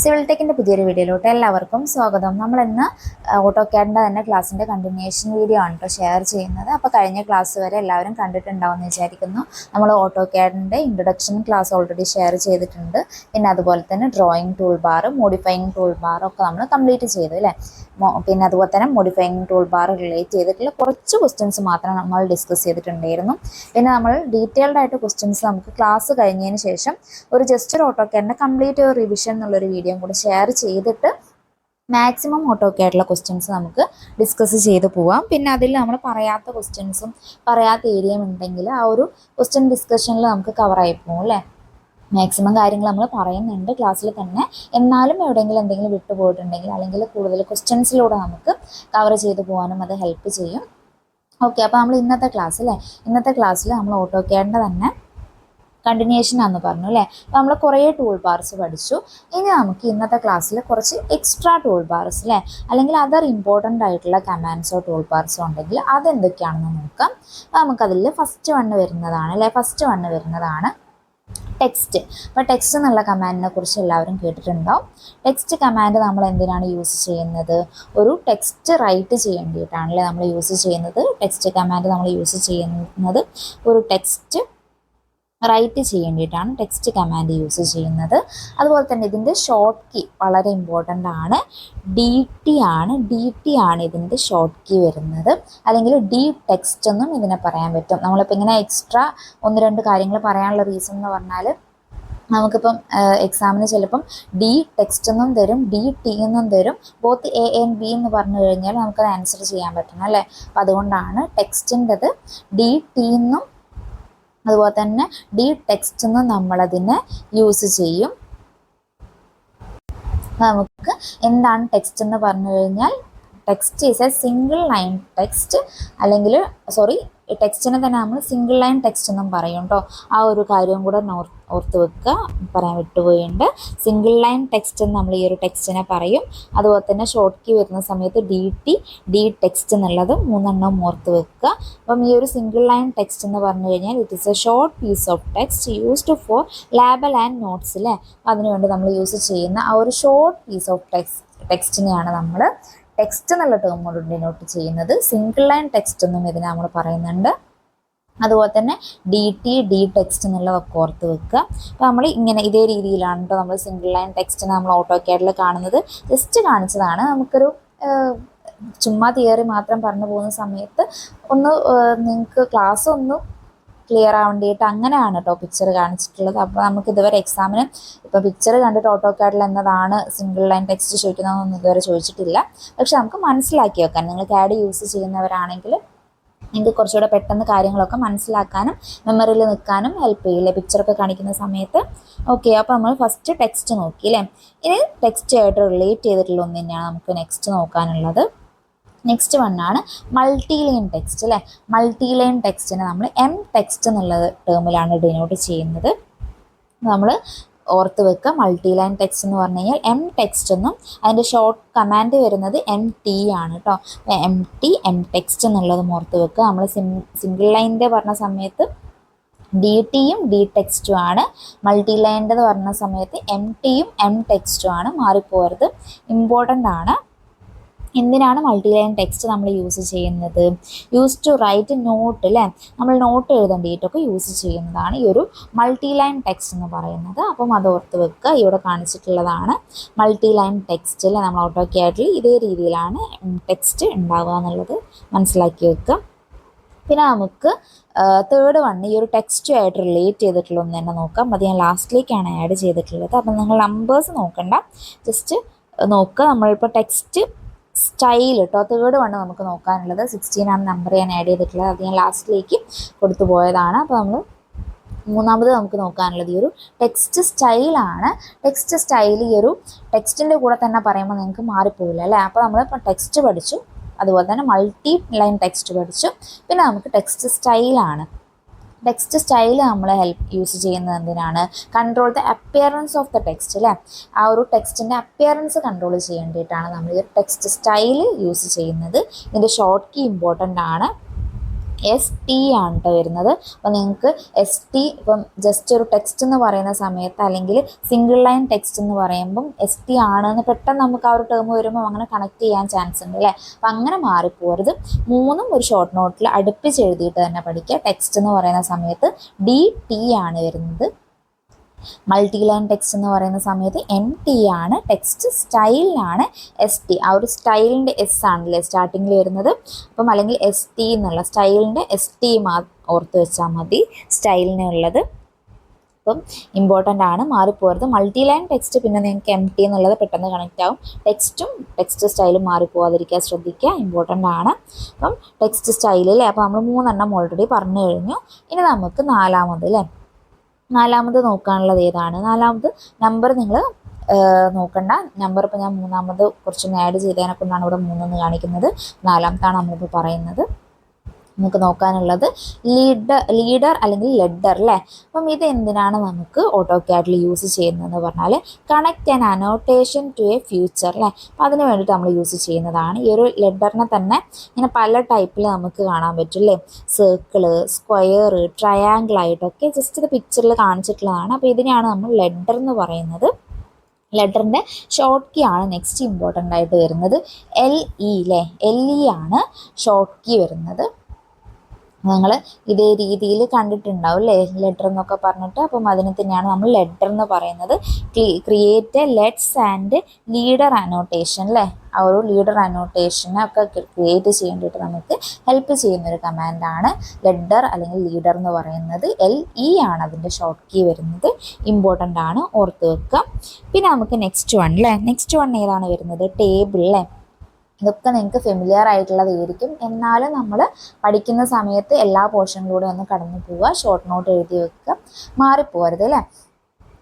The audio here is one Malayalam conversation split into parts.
സിവിൽ ടെക്കിൻ്റെ പുതിയൊരു വീഡിയോയിലോട്ട് എല്ലാവർക്കും സ്വാഗതം. നമ്മളിന്ന് ഓട്ടോക്യാഡിൻ്റെ തന്നെ ക്ലാസ്സിൻ്റെ കണ്ടിന്യൂഷൻ വീഡിയോ ആണ് കേട്ടോ ഷെയർ ചെയ്യുന്നത്. അപ്പോൾ കഴിഞ്ഞ ക്ലാസ് വരെ എല്ലാവരും കണ്ടിട്ടുണ്ടാവുമെന്ന് വിചാരിക്കുന്നു. നമ്മൾ ഓട്ടോക്യാഡിൻ്റെ ഇൻട്രൊഡക്ഷൻ ക്ലാസ് ഓൾറെഡി ഷെയർ ചെയ്തിട്ടുണ്ട്. പിന്നെ അതുപോലെ തന്നെ drawing tool bar, modifying tool bar ഒക്കെ നമ്മൾ കംപ്ലീറ്റ് ചെയ്തു അല്ലേ. പിന്നെ അതുപോലെ തന്നെ മോഡിഫയിങ് ടൂൾ ബാർ റിലേറ്റ് ചെയ്തിട്ടുള്ള കുറച്ച് ക്വസ്റ്റ്യൻസ് മാത്രം നമ്മൾ ഡിസ്കസ് ചെയ്തിട്ടുണ്ടായിരുന്നു. പിന്നെ നമ്മൾ ഡീറ്റെയിൽഡ് ആയിട്ട് ക്വസ്റ്റ്യൻസ് നമുക്ക് ക്ലാസ് കഴിഞ്ഞതിന് ശേഷം ജസ്റ്റ് ഒരു ഓട്ടോക്യാഡിൻ്റെ കംപ്ലീറ്റ് റിവിഷൻ എന്നുള്ളൊരു വീഡിയോ കൂടെ ഷെയർ ചെയ്തിട്ട് മാക്സിമം ഓട്ടോക്യാഡിലെ ക്വസ്റ്റ്യൻസ് നമുക്ക് ഡിസ്കസ് ചെയ്ത് പോവാം. പിന്നെ അതിൽ നമ്മൾ പറയാത്ത ക്വസ്റ്റ്യൻസും പറയാത്ത ഏരിയയും ഉണ്ടെങ്കിൽ ആ ഒരു ക്വസ്റ്റ്യൻ ഡിസ്കഷനിൽ നമുക്ക് കവറായി പോകും അല്ലേ. മാക്സിമം കാര്യങ്ങൾ നമ്മൾ പറയുന്നുണ്ട് ക്ലാസ്സിൽ തന്നെ, എന്നാലും എവിടെയെങ്കിലും എന്തെങ്കിലും വിട്ടുപോയിട്ടുണ്ടെങ്കിൽ അല്ലെങ്കിൽ കൂടുതൽ ക്വസ്റ്റ്യൻസിലൂടെ നമുക്ക് കവർ ചെയ്ത് പോകാനും അത് ഹെൽപ്പ് ചെയ്യും. ഓക്കെ, അപ്പോൾ നമ്മൾ ഇന്നത്തെ ക്ലാസ്സിൽ നമ്മൾ ഓട്ടോക്യാഡിൻ്റെ തന്നെ കണ്ടിന്യൂഷൻ ആണെന്ന് പറഞ്ഞു അല്ലേ. അപ്പോൾ നമ്മൾ കുറേ ടൂൾ ബാർസ് പഠിച്ചു. ഇനി നമുക്ക് ഇന്നത്തെ ക്ലാസ്സിൽ കുറച്ച് എക്സ്ട്രാ ടൂൾ ബാർസ് അല്ലേ, അല്ലെങ്കിൽ അതർ ഇമ്പോർട്ടൻ്റ് ആയിട്ടുള്ള കമാൻഡ്സോ ടൂൾ ബാർസോ ഉണ്ടെങ്കിൽ അതെന്തൊക്കെയാണെന്ന് നോക്കാം. അപ്പോൾ നമുക്കതിൽ ഫസ്റ്റ് വണ്ണ് വരുന്നതാണ് ടെക്സ്റ്റ്. അപ്പോൾ ടെക്സ്റ്റ് എന്നുള്ള കമാൻഡിനെ കുറിച്ച് എല്ലാവരും കേട്ടിട്ടുണ്ടാവും. ടെക്സ്റ്റ് കമാൻഡ് നമ്മൾ എന്തിനാണ് യൂസ് ചെയ്യുന്നത്? ഒരു ടെക്സ്റ്റ് റൈറ്റ് ചെയ്യേണ്ടിയിട്ടാണല്ലേ നമ്മൾ യൂസ് ചെയ്യുന്നത്. ടെക്സ്റ്റ് കമാൻഡ് നമ്മൾ യൂസ് ചെയ്യുന്നത് ഒരു ടെക്സ്റ്റ് റൈറ്റ് ചെയ്യേണ്ടിയിട്ടാണ് ടെക്സ്റ്റ് കമാൻഡ് യൂസ് ചെയ്യുന്നത്. അതുപോലെ തന്നെ ഇതിൻ്റെ ഷോർട്ട് കീ വളരെ ഇമ്പോർട്ടൻ്റ് ആണ്. DT ആണ് ഇതിൻ്റെ ഷോർട്ട് കീ വരുന്നത്, അല്ലെങ്കിൽ ഡി ടെക്സ്റ്റ് എന്നും ഇതിനെ പറയാൻ പറ്റും. നമ്മളിപ്പോൾ ഇങ്ങനെ എക്സ്ട്രാ 1-2 കാര്യങ്ങൾ പറയാനുള്ള റീസൺ എന്ന് പറഞ്ഞാൽ നമുക്കിപ്പം എക്സാമിന് ചിലപ്പം ഡി ടെക്സ്റ്റ് എന്നും തരും, DT എന്നും തരും. ബോത്ത് A and B എന്ന് പറഞ്ഞു കഴിഞ്ഞാൽ നമുക്കത് ആൻസർ ചെയ്യാൻ പറ്റണം അല്ലേ. അപ്പം അതുകൊണ്ടാണ് ടെക്സ്റ്റിൻ്റെത് DT എന്നും അതുപോലെ തന്നെ ഡി ടെക്സ്റ്റ് എന്നും നമ്മളതിനെ യൂസ് ചെയ്യും. നമുക്ക് എന്താണ് ടെക്സ്റ്റ് എന്ന് പറഞ്ഞു കഴിഞ്ഞാൽ text is A single line text, അല്ലെങ്കിൽ ടെക്സ്റ്റിനെ തന്നെ നമ്മൾ സിംഗിൾ ലൈൻ ടെക്സ്റ്റ് എന്നും പറയും കേട്ടോ. ആ ഒരു കാര്യവും കൂടെ ഓർത്ത് വെക്കുക, പറയാൻ വിട്ടുപോയിട്ടുണ്ട്. സിംഗിൾ ലൈൻ ടെക്സ്റ്റ് എന്ന് നമ്മൾ ഈ ഒരു ടെക്സ്റ്റിനെ പറയും. അതുപോലെ തന്നെ ഷോർട്ട് കീ വരുന്ന സമയത്ത് DT, ഡി ടെക്സ്റ്റ് എന്നുള്ളത് 3 ഓർത്ത് വെക്കുക. അപ്പം ഈ ഒരു സിംഗിൾ ലൈൻ ടെക്സ്റ്റ് എന്ന് പറഞ്ഞു കഴിഞ്ഞാൽ it is a short piece of text used for label and notes അല്ലേ. അതിനുവേണ്ടി നമ്മൾ യൂസ് ചെയ്യുന്ന ആ ഒരു ഷോർട്ട് പീസ് ഓഫ് ടെക്സ്റ്റിനെയാണ് നമ്മൾ ടെക്സ്റ്റ് എന്നുള്ള ടേം കൊണ്ട് ഡിനോട്ട് ചെയ്യുന്നത്. സിംഗിൾ ലൈൻ ടെക്സ്റ്റ് എന്നും ഇതിനെ നമ്മൾ പറയുന്നുണ്ട്. അതുപോലെ തന്നെ DT, ഡി ടെക്സ്റ്റ് എന്നുള്ളതൊക്കെ ഓർത്ത് വെക്കുക. അപ്പോൾ നമ്മൾ ഇങ്ങനെ ഇതേ രീതിയിലാണ് കേട്ടോ നമ്മൾ സിംഗിൾ ലൈൻ ടെക്സ്റ്റിനെ നമ്മൾ ഓട്ടോക്യാഡിൽ കാണുന്നത്. ജസ്റ്റ് കാണിച്ചതാണ്. നമുക്കൊരു ചുമ്മാ തിയറി മാത്രം പറഞ്ഞു പോകുന്ന സമയത്ത് നിങ്ങൾക്ക് ക്ലാസ് ഒന്ന് ക്ലിയർ ആവേണ്ടിയിട്ട് അങ്ങനെയാണ് കേട്ടോ പിക്ചർ കാണിച്ചിട്ടുള്ളത്. അപ്പോൾ നമുക്ക് ഇതുവരെ എക്സാമിന് ഇപ്പോൾ പിക്ചർ കണ്ടിട്ട് ഓട്ടോക്യാഡിൽ എന്നതാണ് സിംഗിൾ ലൈൻ ടെക്സ്റ്റ് ചോദിക്കുന്നതെന്നൊന്നും ഇതുവരെ ചോദിച്ചിട്ടില്ല. പക്ഷെ നമുക്ക് മനസ്സിലാക്കി വെക്കാൻ, നിങ്ങൾ CAD യൂസ് ചെയ്യുന്നവരാണെങ്കിൽ നിങ്ങൾക്ക് കുറച്ചുകൂടെ പെട്ടെന്ന് കാര്യങ്ങളൊക്കെ മനസ്സിലാക്കാനും മെമ്മറിയിൽ നിൽക്കാനും ഹെൽപ്പ് ചെയ്യില്ലേ പിക്ചറൊക്കെ കാണിക്കുന്ന സമയത്ത്. ഓക്കെ, അപ്പോൾ നമ്മൾ ഫസ്റ്റ് ടെക്സ്റ്റ് നോക്കി അല്ലേ. ഇനി ടെക്സ്റ്റ് ആയിട്ട് റിലേറ്റ് ചെയ്തിട്ടുള്ള ഒന്ന് തന്നെയാണ് നമുക്ക് നെക്സ്റ്റ് നോക്കാനുള്ളത്. നെക്സ്റ്റ് വണ്ണാണ് മൾട്ടി ലൈൻ ടെക്സ്റ്റ് അല്ലേ. മൾട്ടി ലൈൻ ടെക്സ്റ്റിനെ നമ്മൾ ടെക്സ്റ്റ് എന്നുള്ള ടേമിലാണ് ഡിനോട്ട് ചെയ്യുന്നത്. നമ്മൾ ഓർത്ത് വെക്കുക, മൾട്ടി ലൈൻ ടെക്സ്റ്റ് എന്ന് പറഞ്ഞു കഴിഞ്ഞാൽ ടെക്സ്റ്റ് എന്നും അതിൻ്റെ ഷോർട്ട് കമാൻഡ് വരുന്നത് MT ആണ് കേട്ടോ. ടെക്സ്റ്റ് എന്നുള്ളതും ഓർത്ത് വെക്കുക. നമ്മൾ സിംഗിൾ ലൈനിൻ്റെ പറഞ്ഞ സമയത്ത് DTയും ഡി ടെക്സ്റ്റും ആണ്. മൾട്ടി ലൈനിൻ്റെ പറഞ്ഞ സമയത്ത് MTയും ടെക്സ്റ്റും ആണ്. മാറിപ്പോകരുത്, ഇമ്പോർട്ടൻ്റ് ആണ്. എന്തിനാണ് മൾട്ടി ലൈൻ ടെക്സ്റ്റ് നമ്മൾ യൂസ് ചെയ്യുന്നത്? യൂസ് ടു റൈറ്റ് നോട്ട് അല്ലേ. നമ്മൾ നോട്ട് എഴുതേണ്ടിയിട്ടൊക്കെ യൂസ് ചെയ്യുന്നതാണ് ഈ ഒരു മൾട്ടി ലൈൻ ടെക്സ്റ്റ് എന്ന് പറയുന്നത്. അപ്പം അത് ഓർത്ത് വെക്കുക. ഇവിടെ കാണിച്ചിട്ടുള്ളതാണ് മൾട്ടി ലൈൻ ടെക്സ്റ്റ് അല്ലേ. നമ്മൾ ഓട്ടോക്യാഡിൽ ഇതേ രീതിയിലാണ് ടെക്സ്റ്റ് ഉണ്ടാവുക എന്നുള്ളത് മനസ്സിലാക്കി വെക്കുക. പിന്നെ നമുക്ക് തേർഡ് വൺ ഈ ഒരു ടെക്സ്റ്റുമായിട്ട് റിലേറ്റ് ചെയ്തിട്ടുള്ള ഒന്ന് തന്നെ നോക്കാം. അത് ഞാൻ ലാസ്റ്റിലേക്കാണ് ആഡ് ചെയ്തിട്ടുള്ളത്. അപ്പം നിങ്ങൾ നമ്പേഴ്സ് നോക്കണ്ട, ജസ്റ്റ് നോക്കുക. നമ്മളിപ്പോൾ ടെക്സ്റ്റ് സ്റ്റൈൽ കേട്ടോ തേർഡ് വണ്ണ് നമുക്ക് നോക്കാനുള്ളത്. 16 ആണ് നമ്പർ ഞാൻ ആഡ് ചെയ്തിട്ടുള്ളത്. അത് ഞാൻ ലാസ്റ്റിലേക്ക് കൊടുത്തു പോയതാണ്. അപ്പോൾ നമ്മൾ മൂന്നാമത് നമുക്ക് നോക്കാനുള്ളത് ഈ ഒരു ടെക്സ്റ്റ് സ്റ്റൈലാണ്. ടെക്സ്റ്റ് സ്റ്റൈൽ ഈ ഒരു ടെക്സ്റ്റിൻ്റെ കൂടെ തന്നെ പറയുമ്പോൾ നിങ്ങൾക്ക് മാറിപ്പോയില്ല അല്ലേ. അപ്പോൾ നമ്മളിപ്പോൾ ടെക്സ്റ്റ് പഠിച്ചു, അതുപോലെ തന്നെ മൾട്ടി ലൈൻ ടെക്സ്റ്റ് പഠിച്ചു. പിന്നെ നമുക്ക് ടെക്സ്റ്റ് സ്റ്റൈലാണ്. ടെക്സ്റ്റ് സ്റ്റൈൽ നമ്മൾ യൂസ് ചെയ്യുന്നത് എന്തിനാണ്? Control the appearance of the text അല്ലേ. ആ ഒരു ടെക്സ്റ്റിൻ്റെ അപ്പിയറൻസ് കൺട്രോൾ ചെയ്യേണ്ടിയിട്ടാണ് നമ്മൾ ഈ ടെക്സ്റ്റ് സ്റ്റൈൽ യൂസ് ചെയ്യുന്നത്. ഇതിൻ്റെ ഷോർട്ട് കീ ഇമ്പോർട്ടൻ്റ് ആണ്. ST ആണ് കേട്ടോ വരുന്നത്. അപ്പോൾ നിങ്ങൾക്ക് ST ഇപ്പം ജസ്റ്റ് ഒരു ടെക്സ്റ്റ് എന്ന് പറയുന്ന സമയത്ത് അല്ലെങ്കിൽ സിംഗിൾ ലൈൻ ടെക്സ്റ്റ് എന്ന് പറയുമ്പം ST ആണെന്ന് പെട്ടെന്ന് നമുക്ക് ആ ഒരു ടേം വരുമ്പോൾ അങ്ങനെ കണക്ട് ചെയ്യാൻ ചാൻസ് ഉണ്ട് അല്ലേ. അപ്പം അങ്ങനെ മാറിപ്പോരുത്. മൂന്നും ഒരു ഷോർട്ട് നോട്ടിൽ അടുപ്പിച്ച് എഴുതിയിട്ട് തന്നെ പഠിക്കുക. ടെക്സ്റ്റ് എന്ന് പറയുന്ന സമയത്ത് DT ആണ് വരുന്നത്. മൾട്ടി ലൈൻ ടെക്സ്റ്റ് എന്ന് പറയുന്ന സമയത്ത് MT ആണ്. ടെക്സ്റ്റ് സ്റ്റൈലിനാണ് ST. ആ ഒരു സ്റ്റൈലിൻ്റെ S ആണല്ലേ സ്റ്റാർട്ടിങ്ങിൽ വരുന്നത്. അപ്പം അല്ലെങ്കിൽ ST എന്നുള്ള സ്റ്റൈലിൻ്റെ ST ഓർത്ത് വെച്ചാൽ മതി സ്റ്റൈലിനുള്ളത്. അപ്പം ഇമ്പോർട്ടൻ്റ് ആണ്, മാറിപ്പോകരുത്. മൾട്ടി ലൈൻ ടെക്സ്റ്റ് പിന്നെ നിങ്ങൾക്ക് MT എന്നുള്ളത് പെട്ടെന്ന് കണക്റ്റ് ആവും. ടെക്സ്റ്റ് സ്റ്റൈലും മാറിപ്പോകാതിരിക്കാൻ ശ്രദ്ധിക്കുക, ഇമ്പോർട്ടൻ്റ് ആണ്. അപ്പം ടെക്സ്റ്റ് സ്റ്റൈലിൽ അപ്പോൾ നമ്മൾ 3 ഓൾറെഡി പറഞ്ഞു കഴിഞ്ഞു. ഇനി നമുക്ക് നാലാമത് നോക്കാനുള്ളത് ഏതാണ്? നാലാമത് നമ്പർ നിങ്ങൾ നോക്കണ്ട. നമ്പർ ഇപ്പോൾ ഞാൻ മൂന്നാമത് കുറച്ചൊന്ന് ആഡ് ചെയ്തതിനെ കൊണ്ടാണ് ഇവിടെ 3 കാണിക്കുന്നത്. നാലാമത്താണ് നമ്മളിപ്പോൾ പറയുന്നത്. നമുക്ക് നോക്കാനുള്ളത് ലീഡർ അല്ലെങ്കിൽ ലെഡർ അല്ലേ. അപ്പം ഇത് എന്തിനാണ് നമുക്ക് ഓട്ടോക്യാഡിൽ യൂസ് ചെയ്യുന്നതെന്ന് പറഞ്ഞാൽ connect an annotation to a feature അല്ലേ. അപ്പം അതിന് വേണ്ടിയിട്ട് നമ്മൾ യൂസ് ചെയ്യുന്നതാണ്. ഈ ഒരു ലെഡറിനെ തന്നെ ഇങ്ങനെ പല ടൈപ്പിൽ നമുക്ക് കാണാൻ പറ്റും അല്ലേ. സർക്കിള്, സ്ക്വയർ, ട്രയാങ്കിൾ ആയിട്ടൊക്കെ ജസ്റ്റ് ഇത് പിക്ചറിൽ കാണിച്ചിട്ടുള്ളതാണ്. അപ്പോൾ ഇതിനെയാണ് നമ്മൾ ലെഡർ എന്ന് പറയുന്നത്. ലെറ്ററിൻ്റെ ഷോർട്ട് കീ ആണ് നെക്സ്റ്റ് ഇമ്പോർട്ടൻ്റ് ആയിട്ട് വരുന്നത്. LE അല്ലേ. LE ആണ് ഷോർട്ട് കീ വരുന്നത്. നിങ്ങൾ ഇതേ രീതിയിൽ കണ്ടിട്ടുണ്ടാവും അല്ലേ ലെറ്റർ എന്നൊക്കെ പറഞ്ഞിട്ട്. അപ്പം അതിന് തന്നെയാണ് നമ്മൾ ലെറ്റർ എന്ന് പറയുന്നത്. Create let's and leader annotation അല്ലേ. ആ ഒരു ലീഡർ അനോട്ടേഷനൊക്കെ ക്രിയേറ്റ് ചെയ്യേണ്ടിയിട്ട് നമുക്ക് ഹെൽപ്പ് ചെയ്യുന്നൊരു കമാൻഡാണ് ലെഡർ അല്ലെങ്കിൽ ലീഡർ എന്ന് പറയുന്നത്. LE ആണ് അതിൻ്റെ ഷോർട്ട് കീ വരുന്നത്. ഇമ്പോർട്ടൻ്റ് ആണ്, ഓർത്ത് വെക്കുക. പിന്നെ നമുക്ക് നെക്സ്റ്റ് വൺ ഏതാണ് വരുന്നത്? ടേബിൾ അല്ലേ. ഇതൊക്കെ നിങ്ങൾക്ക് ഫെമിലിയർ ആയിട്ടുള്ളതായിരിക്കും. എന്നാലും നമ്മൾ പഠിക്കുന്ന സമയത്ത് എല്ലാ പോർഷനിലൂടെ ഒന്ന് കടന്നു പോവുക, ഷോർട്ട് നോട്ട് എഴുതി വെക്കുക, മാറിപ്പോകരുത് അല്ലേ.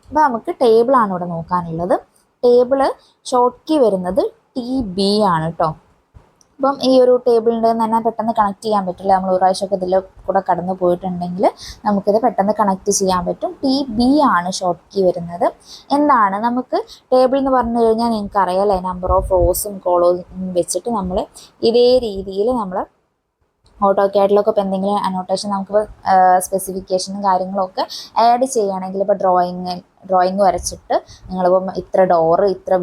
അപ്പോൾ നമുക്ക് ടേബിളാണ് ഇവിടെ നോക്കാനുള്ളത്. ടേബിള് ഷോർട്ട് കീ വരുന്നത് TB ആണ് കേട്ടോ. അപ്പം ഈ ഒരു ടേബിളിൻ്റെ തന്നെ പെട്ടെന്ന് കണക്ട് ചെയ്യാൻ പറ്റില്ല. നമ്മൾ ഒരു പ്രാവശ്യമൊക്കെ ഇതിൽ കൂടെ കടന്നു പോയിട്ടുണ്ടെങ്കിൽ നമുക്കിത് പെട്ടെന്ന് കണക്ട് ചെയ്യാൻ പറ്റും. TB ആണ് ഷോർട്ട് കീ വരുന്നത്. എന്താണ് നമുക്ക് ടേബിൾ എന്ന് പറഞ്ഞു കഴിഞ്ഞാൽ നിങ്ങൾക്ക് അറിയാമല്ലേ, നമ്പർ ഓഫ് റോസും കോളവും വെച്ചിട്ട് നമ്മൾ ഇതേ രീതിയിൽ നമ്മൾ ഓട്ടോക്യാഡിലൊക്കെ ഇപ്പോൾ എന്തെങ്കിലും അനോട്ടേഷൻ നമുക്ക് സ്പെസിഫിക്കേഷനും കാര്യങ്ങളൊക്കെ ആഡ് ചെയ്യുകയാണെങ്കിൽ ഇപ്പോൾ ഡ്രോയിങ് വരച്ചിട്ട് നിങ്ങളിപ്പം ഇത്ര ഡോറ്, ഇത്ര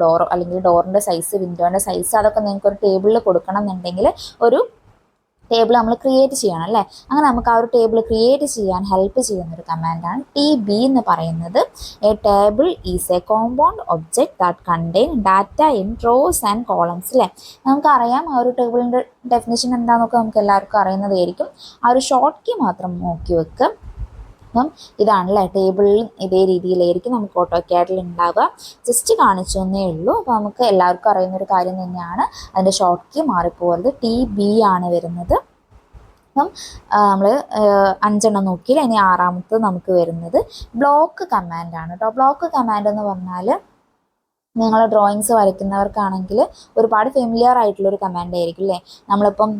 ഡോറോ അല്ലെങ്കിൽ ഡോറിൻ്റെ സൈസ്, വിൻഡോൻ്റെ സൈസ് അതൊക്കെ നിങ്ങൾക്ക് ഒരു ടേബിളിൽ കൊടുക്കണം എന്നുണ്ടെങ്കിൽ ഒരു ടേബിൾ നമ്മൾ ക്രിയേറ്റ് ചെയ്യണം അല്ലേ. അങ്ങനെ നമുക്ക് ആ ഒരു ടേബിൾ ക്രിയേറ്റ് ചെയ്യാൻ ഹെൽപ്പ് ചെയ്യുന്നൊരു കമാൻഡാണ് TB എന്ന് പറയുന്നത്. A table is A compound object that contain data in rose and columns അല്ലേ. നമുക്കറിയാം ആ ഒരു ടേബിളിൻ്റെ ഡെഫിനിഷൻ എന്താണെന്നൊക്കെ നമുക്ക് എല്ലാവർക്കും അറിയുന്നതായിരിക്കും. ആ ഒരു ഷോർട്ട് കീ മാത്രം നോക്കി വെക്കുക. അപ്പം ഇതാണല്ലേ ടേബിളിൽ ഇതേ രീതിയിലായിരിക്കും നമുക്ക് ഓട്ടോക്യാഡിൽ ഉണ്ടാവുക. ജസ്റ്റ് കാണിച്ചു എന്നേ ഉള്ളൂ. അപ്പോൾ നമുക്ക് എല്ലാവർക്കും അറിയുന്നൊരു കാര്യം തന്നെയാണ്. അതിൻ്റെ ഷോർട്ട് കീ മാറിപ്പോകരുത്. TB ആണ് വരുന്നത്. അപ്പം നമ്മൾ 5 നോക്കിയില്ല. ഇനി 6ാമത്തെ നമുക്ക് വരുന്നത് ബ്ലോക്ക് കമാൻഡാണ് കേട്ടോ. ബ്ലോക്ക് കമാൻഡ് എന്ന് പറഞ്ഞാൽ നിങ്ങൾ ഡ്രോയിങ്സ് വരയ്ക്കുന്നവർക്കാണെങ്കിൽ ഒരുപാട് ഫെമിലിയർ ആയിട്ടുള്ളൊരു കമാൻഡ് ആയിരിക്കും അല്ലേ. നമ്മളിപ്പം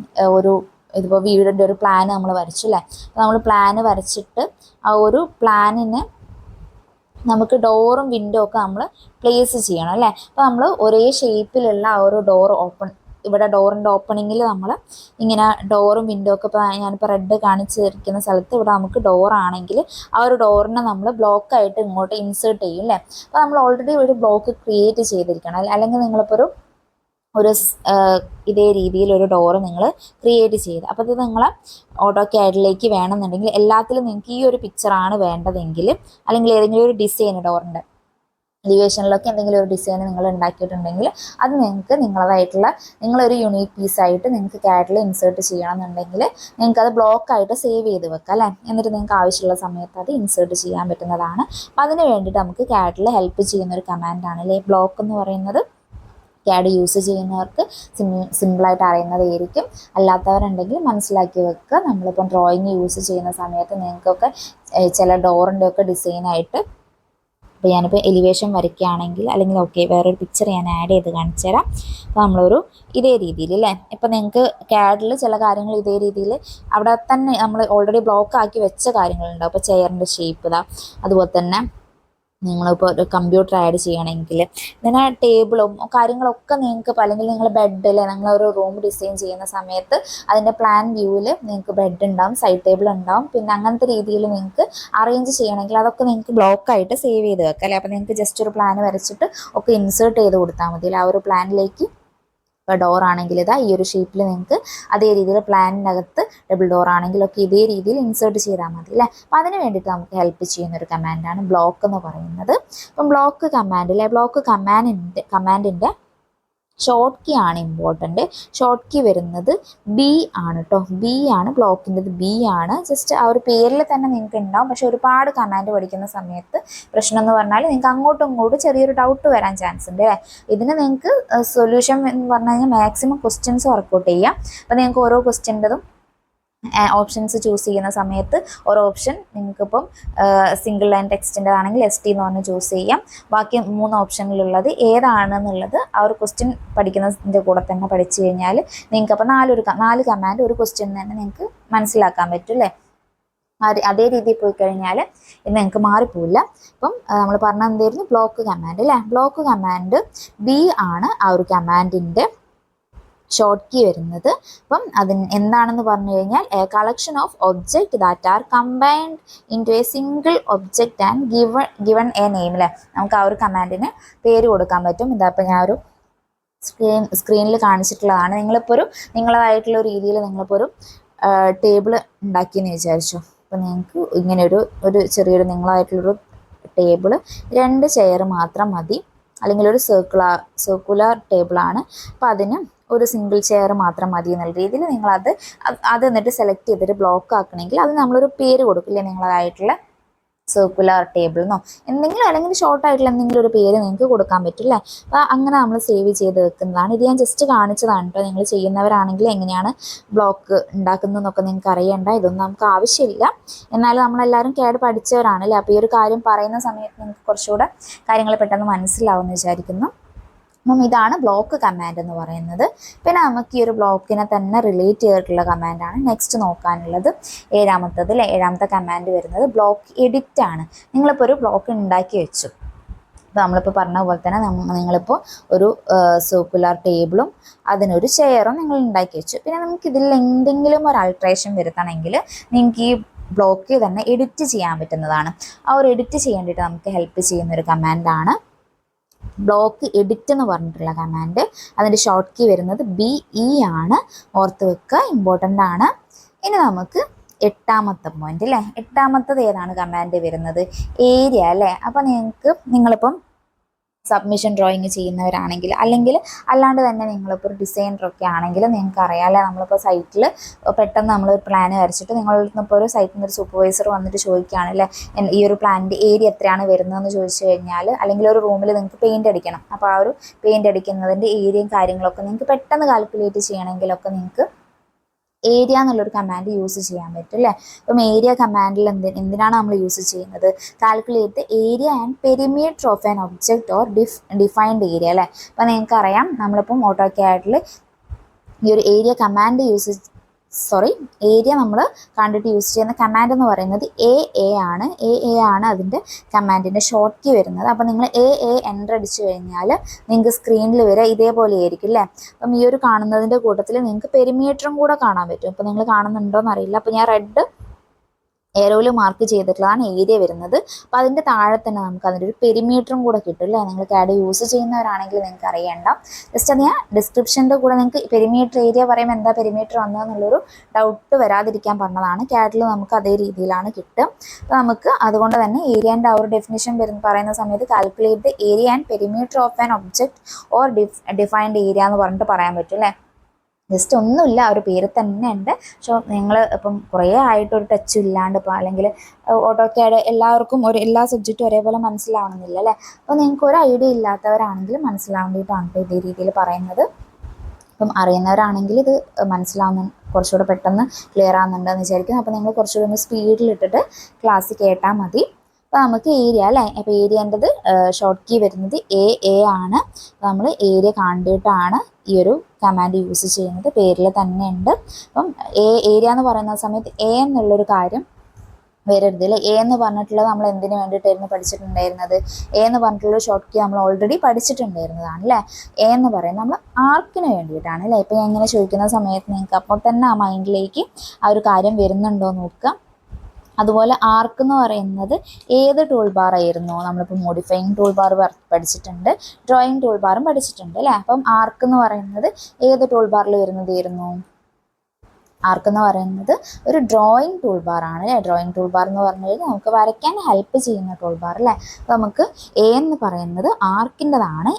ഇതിപ്പോൾ വീടിൻ്റെ ഒരു പ്ലാൻ നമ്മൾ വരച്ചു അല്ലേ. നമ്മൾ പ്ലാൻ വരച്ചിട്ട് ആ ഒരു പ്ലാനിന് നമുക്ക് ഡോറും വിൻഡോ ഒക്കെ നമ്മൾ പ്ലേസ് ചെയ്യണം അല്ലേ. അപ്പോൾ നമ്മൾ ഒരേ ഷേപ്പിലുള്ള ആ ഒരു ഇവിടെ ഡോറിൻ്റെ ഓപ്പണിങ്ങിൽ നമ്മൾ ഇങ്ങനെ ഡോറും വിൻഡോ ഒക്കെ ഇപ്പോൾ ഞാനിപ്പോൾ റെഡ് കാണിച്ചിരിക്കുന്ന സ്ഥലത്ത് ഇവിടെ നമുക്ക് ഡോറാണെങ്കിൽ ആ ഒരു ഡോറിനെ നമ്മൾ ബ്ലോക്കായിട്ട് ഇങ്ങോട്ട് ഇൻസേർട്ട് ചെയ്യും അല്ലേ. അപ്പോൾ നമ്മൾ ഓൾറെഡി ഒരു ബ്ലോക്ക് ക്രിയേറ്റ് ചെയ്തിരിക്കണം. അല്ലെങ്കിൽ നിങ്ങളിപ്പോൾ ഇതേ രീതിയിൽ ഒരു ഡോറ് നിങ്ങൾ ക്രിയേറ്റ് ചെയ്ത് അപ്പോൾ ഇത് നിങ്ങൾ ഓട്ടോക്യാഡിലേക്ക് വേണമെന്നുണ്ടെങ്കിൽ എല്ലാത്തിലും നിങ്ങൾക്ക് ഈ ഒരു പിക്ചറാണ് വേണ്ടതെങ്കിൽ അല്ലെങ്കിൽ ഏതെങ്കിലും ഒരു ഡിസൈൻ ഡോറിൻ്റെ എലിവേഷനിലൊക്കെ എന്തെങ്കിലും ഒരു ഡിസൈൻ നിങ്ങൾ ഉണ്ടാക്കിയിട്ടുണ്ടെങ്കിൽ അത് നിങ്ങൾക്ക് നിങ്ങളൊരു യൂണീക്ക് പീസായിട്ട് നിങ്ങൾക്ക് ക്യാഡിൽ ഇൻസേർട്ട് ചെയ്യണമെന്നുണ്ടെങ്കിൽ നിങ്ങൾക്കത് ബ്ലോക്കായിട്ട് സേവ് ചെയ്ത് വെക്കാം അല്ലേ. എന്നിട്ട് നിങ്ങൾക്ക് ആവശ്യമുള്ള സമയത്ത് അത് ഇൻസേർട്ട് ചെയ്യാൻ പറ്റുന്നതാണ്. അപ്പോൾ അതിന് വേണ്ടിയിട്ട് നമുക്ക് ക്യാഡിൽ ഹെൽപ്പ് ചെയ്യുന്നൊരു കമാൻഡാണ് അല്ലേ ബ്ലോക്ക് എന്ന് പറയുന്നത്. ക്യാഡ് യൂസ് ചെയ്യുന്നവർക്ക് സിമ്പിളായിട്ട് അറിയുന്നതായിരിക്കും. അല്ലാത്തവരുണ്ടെങ്കിൽ മനസ്സിലാക്കി വെക്കുക. നമ്മളിപ്പം ഡ്രോയിങ് യൂസ് ചെയ്യുന്ന സമയത്ത് നിങ്ങൾക്കൊക്കെ ചില ഡോറിൻ്റെ ഒക്കെ ഡിസൈനായിട്ട് അപ്പോൾ ഞാനിപ്പോൾ എലിവേഷൻ വരയ്ക്കുകയാണെങ്കിൽ അല്ലെങ്കിൽ വേറൊരു പിക്ചർ ഞാൻ ആഡ് ചെയ്ത് കാണിച്ചു തരാം. അപ്പോൾ നമ്മളൊരു ഇതേ രീതിയിൽ അല്ലേ. ഇപ്പോൾ നിങ്ങൾക്ക് ക്യാഡിൽ ചില കാര്യങ്ങൾ ഇതേ രീതിയിൽ അവിടെ തന്നെ നമ്മൾ ഓൾറെഡി ബ്ലോക്ക് ആക്കി വെച്ച കാര്യങ്ങളുണ്ടാവും. അപ്പോൾ ചെയറിൻ്റെ ഷേപ്പ് അതുപോലെ തന്നെ നിങ്ങളിപ്പോൾ ഒരു കമ്പ്യൂട്ടർ ആഡ് ചെയ്യണമെങ്കിൽ ഇങ്ങനെ ടേബിളും കാര്യങ്ങളൊക്കെ നിങ്ങൾക്ക് അല്ലെങ്കിൽ നിങ്ങൾ ബെഡിൽ നിങ്ങളൊരു റൂം ഡിസൈൻ ചെയ്യുന്ന സമയത്ത് അതിൻ്റെ പ്ലാൻ വ്യൂവിൽ നിങ്ങൾക്ക് ബെഡ് ഉണ്ടാവും, സൈഡ് ടേബിൾ ഉണ്ടാവും. പിന്നെ അങ്ങനത്തെ രീതിയിൽ നിങ്ങൾക്ക് അറേഞ്ച് ചെയ്യണമെങ്കിൽ അതൊക്കെ നിങ്ങൾക്ക് ബ്ലോക്കായിട്ട് സേവ് ചെയ്ത് വെക്കാം അല്ലേ. അപ്പോൾ നിങ്ങൾക്ക് ജസ്റ്റ് ഒരു പ്ലാൻ വരച്ചിട്ട് ഒക്കെ ഇൻസേർട്ട് ചെയ്ത് കൊടുത്താൽ മതി ആ ഒരു പ്ലാനിലേക്ക്. ഇപ്പോൾ ഡോർ ആണെങ്കിൽ ഇതാ ഈ ഒരു ഷേപ്പിൽ നിങ്ങൾക്ക് അതേ രീതിയിൽ പ്ലാനിനകത്ത് ഡബിൾ ഡോർ ആണെങ്കിലൊക്കെ ഇതേ രീതിയിൽ ഇൻസേർട്ട് ചെയ്താൽ മതി അല്ലേ. അപ്പോൾ അതിന് വേണ്ടിയിട്ട് നമുക്ക് ഹെൽപ്പ് ചെയ്യുന്ന ഒരു കമാൻഡാണ് ബ്ലോക്ക് എന്ന് പറയുന്നത്. അപ്പം ബ്ലോക്ക് കമാൻഡ് അല്ലേ, ബ്ലോക്ക് കമാൻഡിൻ്റെ ഷോർട്ട് കീ ആണ് ഇമ്പോർട്ടൻ്റ്. ഷോർട്ട് കീ വരുന്നത് ബി ആണ് കേട്ടോ. ബി ആണ് ബ്ലോക്കിൻ്റെത്, ബി ആണ്. ജസ്റ്റ് ആ ഒരു പേരിൽ തന്നെ നിങ്ങൾക്ക് ഉണ്ടാവും. പക്ഷെ ഒരുപാട് കമാൻഡ് പഠിക്കുന്ന സമയത്ത് പ്രശ്നം എന്ന് പറഞ്ഞാൽ നിങ്ങൾക്ക് അങ്ങോട്ടും ഇങ്ങോട്ടും ചെറിയൊരു ഡൗട്ട് വരാൻ ചാൻസ് ഉണ്ട് അല്ലേ. ഇതിന് നിങ്ങൾക്ക് സൊല്യൂഷൻ എന്ന് പറഞ്ഞു കഴിഞ്ഞാൽ മാക്സിമം ക്വസ്റ്റ്യൻസ് വർക്കൗട്ട് ചെയ്യാം. അപ്പോൾ നിങ്ങൾക്ക് ഓരോ ക്വസ്റ്റ്യൻ്റെതും ഓപ്ഷൻസ് ചൂസ് ചെയ്യുന്ന സമയത്ത് ഓരോ ഓപ്ഷൻ നിങ്ങൾക്കിപ്പം സിംഗിൾ ലൈൻ ടെക്സ്റ്റിൻ്റെ ആണെങ്കിൽ ST എന്ന് പറഞ്ഞ് ചൂസ് ചെയ്യാം. ബാക്കി 3 ഓപ്ഷനിലുള്ളത് ഏതാണെന്നുള്ളത് ആ ഒരു ക്വസ്റ്റ്യൻ പഠിക്കുന്നതിൻ്റെ കൂടെ തന്നെ പഠിച്ചു കഴിഞ്ഞാൽ നിങ്ങൾക്കപ്പോൾ 4 കമാൻഡ് ഒരു ക്വസ്റ്റ്യൻ തന്നെ നിങ്ങൾക്ക് മനസ്സിലാക്കാൻ പറ്റും അല്ലേ. അതേ രീതിയിൽ പോയി കഴിഞ്ഞാൽ ഇത് നിങ്ങൾക്ക് മാറിപ്പോവില്ല. അപ്പം നമ്മൾ പറഞ്ഞ എന്തായിരുന്നു, ബ്ലോക്ക് കമാൻഡ് അല്ലേ. ബ്ലോക്ക് കമാൻഡ് ബി ആണ് ആ ഒരു കമാൻഡിൻ്റെ ഷോർട്ട് കീ വരുന്നത്. അപ്പം അതിന് എന്താണെന്ന് പറഞ്ഞു കഴിഞ്ഞാൽ a collection of object that are combined into a single object and given a name അല്ലേ. നമുക്ക് ആ ഒരു കമാൻഡിന് പേര് കൊടുക്കാൻ പറ്റും. ഇതപ്പോൾ ഞാൻ ഒരു സ്ക്രീനിൽ കാണിച്ചിട്ടുള്ളതാണ്. നിങ്ങളതായിട്ടുള്ള രീതിയിൽ നിങ്ങളിപ്പോൾ ഒരു ടേബിൾ ഉണ്ടാക്കിയെന്ന് വിചാരിച്ചു. അപ്പോൾ നിങ്ങൾക്ക് ഇങ്ങനെ ഒരു ചെറിയൊരു നിങ്ങളായിട്ടുള്ളൊരു ടേബിൾ 2 ചെയർ മാത്രം മതി, അല്ലെങ്കിൽ ഒരു സർക്കുലർ ടേബിളാണ്. അപ്പോൾ അതിന് ഒരു സിംഗിൾ ചെയർ മാത്രം മതി എന്നുള്ള രീതിയിൽ അത് എന്നിട്ട് സെലക്ട് ചെയ്തിട്ട് ബ്ലോക്ക് ആക്കണമെങ്കിൽ അത് നമ്മളൊരു പേര് കൊടുക്കില്ലേ, നിങ്ങളതായിട്ടുള്ള സർക്കുലർ ടേബിൾ എന്നോ എന്തെങ്കിലും അല്ലെങ്കിൽ ഷോർട്ട് ആയിട്ടുള്ള എന്തെങ്കിലും ഒരു പേര് നിങ്ങൾക്ക് കൊടുക്കാൻ പറ്റില്ലേ. അപ്പോൾ അങ്ങനെ നമ്മൾ സേവ് ചെയ്ത് വെക്കുന്നതാണ്. ഇത് ഞാൻ ജസ്റ്റ് കാണിച്ചതാണ് കേട്ടോ. നിങ്ങൾ ചെയ്യുന്നവരാണെങ്കിൽ എങ്ങനെയാണ് ബ്ലോക്ക് ഉണ്ടാക്കുന്നതെന്നൊക്കെ നിങ്ങൾക്ക് അറിയേണ്ട, ഇതൊന്നും നമുക്ക് ആവശ്യമില്ല. എന്നാലും നമ്മളെല്ലാവരും CAD പഠിച്ചവരാണല്ലേ. അപ്പോൾ ഈ ഒരു കാര്യം പറയുന്ന സമയത്ത് നിങ്ങൾക്ക് കുറച്ചുകൂടെ കാര്യങ്ങൾ പെട്ടെന്ന് മനസ്സിലാവുമെന്ന് വിചാരിക്കുന്നു. അപ്പം ഇതാണ് ബ്ലോക്ക് കമാൻഡ് എന്ന് പറയുന്നത്. പിന്നെ നമുക്ക് ഈ ഒരു ബ്ലോക്കിനെ തന്നെ റിലേറ്റ് ചെയ്തിട്ടുള്ള കമാൻഡാണ് നെക്സ്റ്റ് നോക്കാനുള്ളത്. 7ാമത്തെ കമാൻഡ് വരുന്നത് ബ്ലോക്ക് എഡിറ്റ് ആണ്. നിങ്ങളിപ്പോൾ ഒരു ബ്ലോക്ക് ഉണ്ടാക്കി വെച്ചു. അപ്പോൾ നമ്മളിപ്പോൾ പറഞ്ഞ പോലെ തന്നെ നിങ്ങളിപ്പോൾ ഒരു സർക്കുലർ ടേബിളും അതിനൊരു ചെയറും നിങ്ങൾ ഉണ്ടാക്കി വെച്ചു. പിന്നെ നമുക്ക് ഇതിൽ എന്തെങ്കിലും ഒരു ആൾട്രേഷൻ വരുത്തണമെങ്കിൽ നിങ്ങൾക്ക് ഈ ബ്ലോക്ക് തന്നെ എഡിറ്റ് ചെയ്യാൻ പറ്റുന്നതാണ്. ആ ഒരു എഡിറ്റ് ചെയ്യാൻ വേണ്ടിയിട്ട് നമുക്ക് ഹെൽപ്പ് ചെയ്യുന്നൊരു കമാൻഡാണ് ബ്ലോക്ക് എഡിറ്റ് എന്ന് പറഞ്ഞിട്ടുള്ള കമാൻഡ്. അതിൻ്റെ ഷോർട്ട് കീ വരുന്നത് BE ആണ്. ഓർത്ത് വെക്കുക, ഇമ്പോർട്ടൻ്റ് ആണ്. ഇനി നമുക്ക് 8ാമത്തെ പോയിന്റ് അല്ലേ. 8ാമത്തത് ഏതാണ് കമാൻഡ് വരുന്നത്, ഏരിയ അല്ലേ. അപ്പോൾ നിങ്ങളിപ്പം സബ്മിഷൻ ഡ്രോയിങ് ചെയ്യുന്നവരാണെങ്കിൽ അല്ലെങ്കിൽ അല്ലാണ്ട് തന്നെ നിങ്ങളിപ്പോൾ ഒരു ഡിസൈനറൊക്കെ ആണെങ്കിൽ നിങ്ങൾക്ക് അറിയാമല്ലേ, നമ്മളിപ്പോൾ സൈറ്റിൽ പെട്ടെന്ന് നമ്മളൊരു പ്ലാൻ വരച്ചിട്ട് നിങ്ങളിപ്പോൾ ഒരു സൈറ്റിൽ നിന്ന് ഒരു സൂപ്പർവൈസർ വന്നിട്ട് ചോദിക്കുകയാണല്ലേ ഈ ഒരു പ്ലാനിൻ്റെ ഏരിയ എത്രയാണ് വരുന്നതെന്ന് ചോദിച്ചു കഴിഞ്ഞാൽ, അല്ലെങ്കിൽ ഒരു റൂമിൽ നിങ്ങൾക്ക് പെയിൻ്റ് അടിക്കണം. അപ്പോൾ ആ ഒരു പെയിൻ്റ് അടിക്കുന്നതിൻ്റെ ഏരിയയും കാര്യങ്ങളൊക്കെ നിങ്ങൾക്ക് പെട്ടെന്ന് കാൽക്കുലേറ്റ് ചെയ്യണമെങ്കിലൊക്കെ നിങ്ങൾക്ക് ഏരിയ എന്നുള്ളൊരു കമാൻഡ് യൂസ് ചെയ്യാൻ പറ്റും അല്ലേ. അപ്പം ഏരിയ കമാൻഡിൽ എന്തിനാണ് നമ്മൾ യൂസ് ചെയ്യുന്നത്, calculate area and perimeter of an object or defined area അല്ലേ. അപ്പം നിങ്ങൾക്കറിയാം നമ്മളിപ്പം AutoCAD ഈ ഒരു ഏരിയ കമാൻഡ് ഏരിയ നമ്മൾ കണ്ടിട്ട് യൂസ് ചെയ്യുന്ന കമാൻഡ് എന്ന് പറയുന്നത് AA ആണ് അതിൻ്റെ കമാൻഡിൻ്റെ ഷോർട്ട് കീ വരുന്നത്. അപ്പോൾ നിങ്ങൾ AA എൻ്റർ അടിച്ചു കഴിഞ്ഞാൽ നിങ്ങൾക്ക് സ്ക്രീനിൽ വരെ ഇതേപോലെ ആയിരിക്കും അല്ലേ. അപ്പം ഈ ഒരു കാണുന്നതിൻ്റെ കൂട്ടത്തിൽ നിങ്ങൾക്ക് പെരിമീറ്ററും കൂടെ കാണാൻ പറ്റും. അപ്പോൾ നിങ്ങൾ കാണുന്നുണ്ടോ എന്നറിയില്ല. അപ്പോൾ ഞാൻ റെഡ് ഏരോയിൽ മാർക്ക് ചെയ്തിട്ടുള്ളതാണ് ഏരിയ വരുന്നത്. അപ്പോൾ അതിൻ്റെ താഴെ തന്നെ നമുക്ക് അതിൻ്റെ ഒരു പെരിമീറ്ററും കൂടെ കിട്ടും അല്ലേ. നിങ്ങൾ CAD യൂസ് ചെയ്യുന്നവരാണെങ്കിൽ നിങ്ങൾക്ക് അറിയേണ്ട, ജസ്റ്റ് അത് ഞാൻ ഡിസ്ക്രിപ്ഷൻ്റെ കൂടെ നിങ്ങൾക്ക് പെരിമീറ്റർ ഏരിയ പറയുമ്പോൾ എന്താ പെരിമീറ്റർ വന്നതെന്നുള്ളൊരു ഡൗട്ട് വരാതിരിക്കാൻ പറഞ്ഞതാണ്. CAD നമുക്ക് അതേ രീതിയിലാണ് കിട്ടുക. അപ്പോൾ നമുക്ക് അതുകൊണ്ട് തന്നെ ഏരിയൻ്റെ ആ ഒരു ഡെഫിനിഷൻ പറയുന്ന സമയത്ത് calculate area and perimeter of an object or defined area എന്ന് പറഞ്ഞിട്ട് പറയാൻ പറ്റും അല്ലേ. ജസ്റ്റ് ഒന്നുമില്ല, ആ ഒരു പേര് തന്നെ ഉണ്ട്. സോ നിങ്ങൾ ഇപ്പം കുറേ ആയിട്ടൊരു ടച്ച് ഇല്ലാണ്ട് ഇപ്പോൾ അല്ലെങ്കിൽ AutoCAD എല്ലാവർക്കും എല്ലാ സബ്ജക്റ്റും ഒരേപോലെ മനസ്സിലാവണമെന്നില്ല അല്ലേ. അപ്പോൾ നിങ്ങൾക്ക് ഒരു ഐഡിയ ഇല്ലാത്തവരാണെങ്കിൽ മനസ്സിലാവേണ്ടിയിട്ടാണ് ഇതേ രീതിയിൽ പറയുന്നത്. അപ്പം അറിയുന്നവരാണെങ്കിൽ ഇത് കുറച്ചുകൂടെ പെട്ടെന്ന് ക്ലിയർ ആകുന്നുണ്ടെന്ന് വിചാരിക്കുന്നു. അപ്പോൾ നിങ്ങൾ കുറച്ചുകൂടി ഒന്ന് സ്പീഡിലിട്ടിട്ട് ക്ലാസ് കേട്ടാൽ മതി. അപ്പോൾ നമുക്ക് ഏരിയ അല്ലേ. അപ്പോൾ ഏരിയൻ്റെത് ഷോർട്ട് കീ വരുന്നത് AA ആണ്. അപ്പോൾ നമ്മൾ ഏരിയ കണ്ടിട്ടാണ് ഈ ഒരു കമാൻഡ് യൂസ് ചെയ്യുന്നത്, പേരിൽ തന്നെ ഉണ്ട്. അപ്പം ഏരിയ എന്ന് പറയുന്ന സമയത്ത് എന്നുള്ളൊരു കാര്യം വരരുത് അല്ലേ. എ എന്ന് പറഞ്ഞിട്ടുള്ളത് നമ്മൾ എന്തിനു വേണ്ടിയിട്ടായിരുന്നു പഠിച്ചിട്ടുണ്ടായിരുന്നത്? എ എന്ന് പറഞ്ഞിട്ടുള്ള ഷോർട്ട് കീ നമ്മൾ ഓൾറെഡി പഠിച്ചിട്ടുണ്ടായിരുന്നതാണ് അല്ലേ. എ എന്ന് പറയുന്നത് നമ്മൾ ആർക്കിന് വേണ്ടിയിട്ടാണ് അല്ലേ. ഇപ്പം ഞാൻ ഇങ്ങനെ ചോദിക്കുന്ന സമയത്ത് നിങ്ങൾക്ക് അപ്പോൾ തന്നെ ആ മൈൻഡിലേക്ക് ആ ഒരു കാര്യം വരുന്നുണ്ടോ നോക്കുക. അതുപോലെ ആർക്ക് എന്ന് പറയുന്നത് ഏത് ടൂൾ ബാർ ആയിരുന്നു? നമ്മളിപ്പോൾ മോഡിഫൈയിങ് ടൂൾ ബാർ പഠിച്ചിട്ടുണ്ട്, ഡ്രോയിങ് ടൂൾ ബാറും പഠിച്ചിട്ടുണ്ട് അല്ലേ. അപ്പം ആർക്ക് എന്ന് പറയുന്നത് ഏത് ടൂൾ ബാറിൽ വരുന്നതായിരുന്നു? ആർക്ക് എന്ന് പറയുന്നത് ഒരു ഡ്രോയിങ് ടൂൾ ബാർ ആണ് അല്ലേ. ഡ്രോയിങ് ടൂൾ ബാർ എന്ന് പറഞ്ഞു കഴിഞ്ഞാൽ നമുക്ക് വരയ്ക്കാൻ ഹെൽപ്പ് ചെയ്യുന്ന ടൂൾ ബാർ അല്ലേ. അപ്പോൾ നമുക്ക് എ എന്ന് പറയുന്നത് ആർക്കിൻ്റെതാണ്,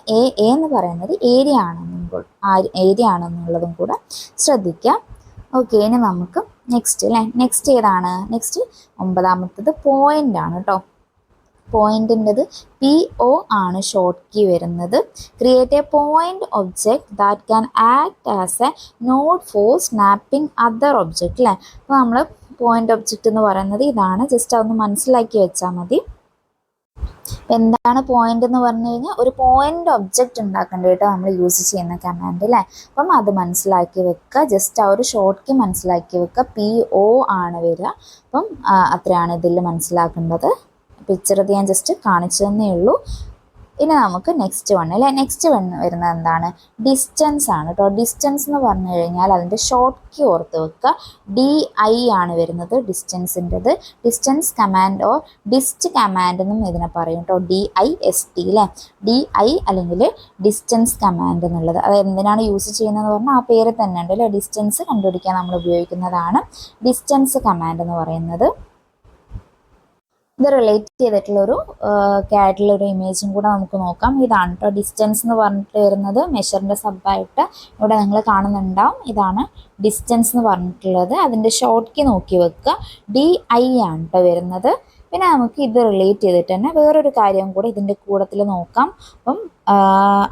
എന്ന് പറയുന്നത് ഏരിയ ആണെന്നുള്ളതും കൂടെ ശ്രദ്ധിക്കുക. ഓക്കെ, ഇനി നമുക്ക് നെക്സ്റ്റ് അല്ലേ. നെക്സ്റ്റ് ഏതാണ്? നെക്സ്റ്റ് 9ാമത്തത് പോയിന്റ് ആണ് കേട്ടോ. പോയിന്റിൻ്റെത് PO ആണ് ഷോർട്ട് കീ വരുന്നത്. Create a point object that can act as a node for snapping other object അല്ലേ. അപ്പോൾ നമ്മൾ പോയിന്റ് ഒബ്ജക്റ്റ് എന്ന് പറയുന്നത് ഇതാണ്. ജസ്റ്റ് അതൊന്ന് മനസ്സിലാക്കി വെച്ചാൽ മതി. അപ്പം എന്താണ് പോയിന്റ് എന്ന് പറഞ്ഞു കഴിഞ്ഞാൽ ഒരു പോയിന്റ് ഒബ്ജക്റ്റ് ഉണ്ടാക്കേണ്ടതായിട്ട് നമ്മൾ യൂസ് ചെയ്യുന്ന കമാൻഡ് അല്ലേ. അപ്പം അത് മനസ്സിലാക്കി വെക്കുക. ജസ്റ്റ് ആ ഒരു ഷോർട്ട് കീ മനസ്സിലാക്കി വെക്കുക. PO ആണ് വരിക. അപ്പം അത്രയാണ് ഇതിൽ മനസ്സിലാക്കേണ്ടത്. പിക്ചർ ഇത് ഞാൻ ജസ്റ്റ് കാണിച്ചു തന്നേ ഉള്ളൂ. ഇനി നമുക്ക് നെക്സ്റ്റ് വൺ അല്ലേ. നെക്സ്റ്റ് വൺ വരുന്നത് എന്താണ്? ഡിസ്റ്റൻസ് ആണ് കേട്ടോ. ഡിസ്റ്റൻസ് എന്ന് പറഞ്ഞു കഴിഞ്ഞാൽ അതിൻ്റെ ഷോർട്ട് കീ ഓർത്ത് വെക്കുക. DI ആണ് വരുന്നത് ഡിസ്റ്റൻസിൻ്റെത്. Distance command or dist command എന്നും ഇതിനെ പറയും കേട്ടോ. DIST അല്ലേ. DI അല്ലെങ്കിൽ ഡിസ്റ്റൻസ് കമാൻഡ് എന്നുള്ളത് അത് എന്തിനാണ് യൂസ് ചെയ്യുന്നതെന്ന് പറഞ്ഞാൽ ആ പേര് തന്നെ ഉണ്ട് അല്ലേ. ഡിസ്റ്റൻസ് കണ്ടുപിടിക്കാൻ നമ്മൾ ഉപയോഗിക്കുന്നതാണ് ഡിസ്റ്റൻസ് കമാൻഡ് എന്ന് പറയുന്നത്. ഇത് റിലേറ്റ് ചെയ്തിട്ടുള്ളൊരു CAD-ലൊരു ഇമേജും കൂടെ നമുക്ക് നോക്കാം. ഇതാണ് കേട്ടോ ഡിസ്റ്റൻസ് എന്ന് പറഞ്ഞിട്ട് വരുന്നത്. മെഷറിൻ്റെ സബായിട്ട് ഇവിടെ നിങ്ങൾ കാണുന്നുണ്ടാവും. ഇതാണ് ഡിസ്റ്റൻസ് എന്ന് പറഞ്ഞിട്ടുള്ളത്. അതിൻ്റെ ഷോർട്ട് കീ നോക്കി വെക്കുക. DI ആണ് കേട്ടോ വരുന്നത്. പിന്നെ നമുക്ക് ഇത് റിലേറ്റ് ചെയ്തിട്ട് തന്നെ വേറൊരു കാര്യം കൂടെ ഇതിൻ്റെ കൂട്ടത്തിൽ നോക്കാം. അപ്പം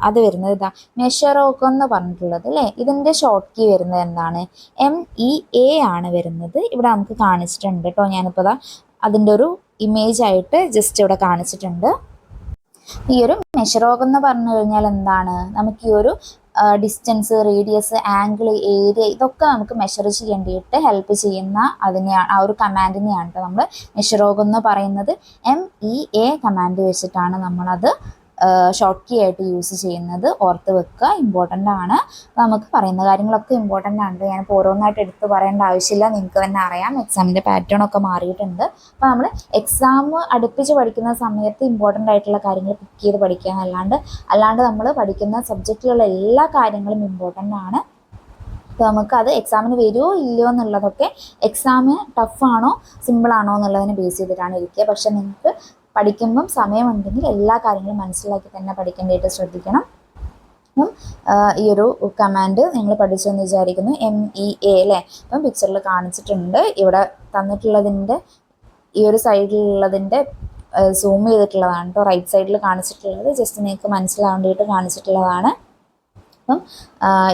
അത് വരുന്നത് ഇതാ മെഷറോക്ക് എന്ന് പറഞ്ഞിട്ടുള്ളത് അല്ലേ. ഇതിൻ്റെ ഷോർട്ട് കീ വരുന്നത് എന്താണ്? MEA ആണ് വരുന്നത്. ഇവിടെ നമുക്ക് കാണിച്ചിട്ടുണ്ട് കേട്ടോ. ഞാനിപ്പോൾ അതിൻ്റെ ഒരു ഇമേജ് ആയിട്ട് ജസ്റ്റ് ഇവിടെ കാണിച്ചിട്ടുണ്ട്. ഈ ഒരു മെഷറോക്ക് എന്ന് പറഞ്ഞു കഴിഞ്ഞാൽ എന്താണ്? നമുക്ക് ഈ ഒരു ഡിസ്റ്റൻസ്, റേഡിയസ്, ആംഗിൾ, ഏരിയ ഇതൊക്കെ നമുക്ക് മെഷർ ചെയ്യേണ്ടിയിട്ട് ഹെൽപ്പ് ചെയ്യുന്ന അതിനെയാണ് ആ ഒരു കമാൻഡിനെയാണ് കേട്ടോ നമ്മൾ മെഷറോക്ക് എന്ന് പറയുന്നത്. MEA കമാൻഡ് വെച്ചിട്ടാണ് നമ്മളത് ഷോർട്ട് കീ ആയിട്ട് യൂസ് ചെയ്യുന്നത്. ഓർത്ത് വെക്കുക, ഇമ്പോർട്ടൻ്റ് ആണ്. അപ്പോൾ നമുക്ക് പറയുന്ന കാര്യങ്ങളൊക്കെ ഇമ്പോർട്ടൻ്റ് ആണ്. ഞാനിപ്പോൾ ഓരോന്നായിട്ട് എടുത്ത് പറയേണ്ട ആവശ്യമില്ല, നിങ്ങൾക്ക് തന്നെ അറിയാം. എക്സാമിൻ്റെ പാറ്റേൺ ഒക്കെ മാറിയിട്ടുണ്ട്. അപ്പോൾ നമ്മൾ എക്സാം അടുപ്പിച്ച് പഠിക്കുന്ന സമയത്ത് ഇമ്പോർട്ടൻ്റ് ആയിട്ടുള്ള കാര്യങ്ങൾ പിക്ക് ചെയ്ത് പഠിക്കുക. അല്ലാണ്ട് നമ്മൾ പഠിക്കുന്ന സബ്ജക്റ്റിലുള്ള എല്ലാ കാര്യങ്ങളും ഇമ്പോർട്ടൻ്റ് ആണ്. അപ്പോൾ നമുക്കത് എക്സാമിന് വരുമോ ഇല്ലയോ എന്നുള്ളതൊക്കെ എക്സാം ടഫാണോ സിമ്പിളാണോ എന്നുള്ളതിനെ ബേസ് ചെയ്തിട്ടാണ് ഇരിക്കുക. പക്ഷെ നിങ്ങൾക്ക് പഠിക്കുമ്പം സമയമുണ്ടെങ്കിൽ എല്ലാ കാര്യങ്ങളും മനസ്സിലാക്കി തന്നെ പഠിക്കേണ്ടതായിട്ട് ശ്രദ്ധിക്കണം. ഈ ഒരു കമാൻഡ് നിങ്ങൾ പഠിച്ചെന്ന് വിചാരിക്കുന്നു. MEA അല്ലേ. അപ്പം പിക്ചറിൽ കാണിച്ചിട്ടുണ്ട്. ഇവിടെ തന്നിട്ടുള്ളതിൻ്റെ ഈ ഒരു സൈഡിലുള്ളതിൻ്റെ സൂം ചെയ്തിട്ടുള്ളതാണ് കേട്ടോ. റൈറ്റ് സൈഡിൽ കാണിച്ചിട്ടുള്ളത് ജസ്റ്റ് നിങ്ങൾക്ക് മനസ്സിലാവാൻ വേണ്ടിയിട്ട് കാണിച്ചിട്ടുള്ളതാണ്. അപ്പം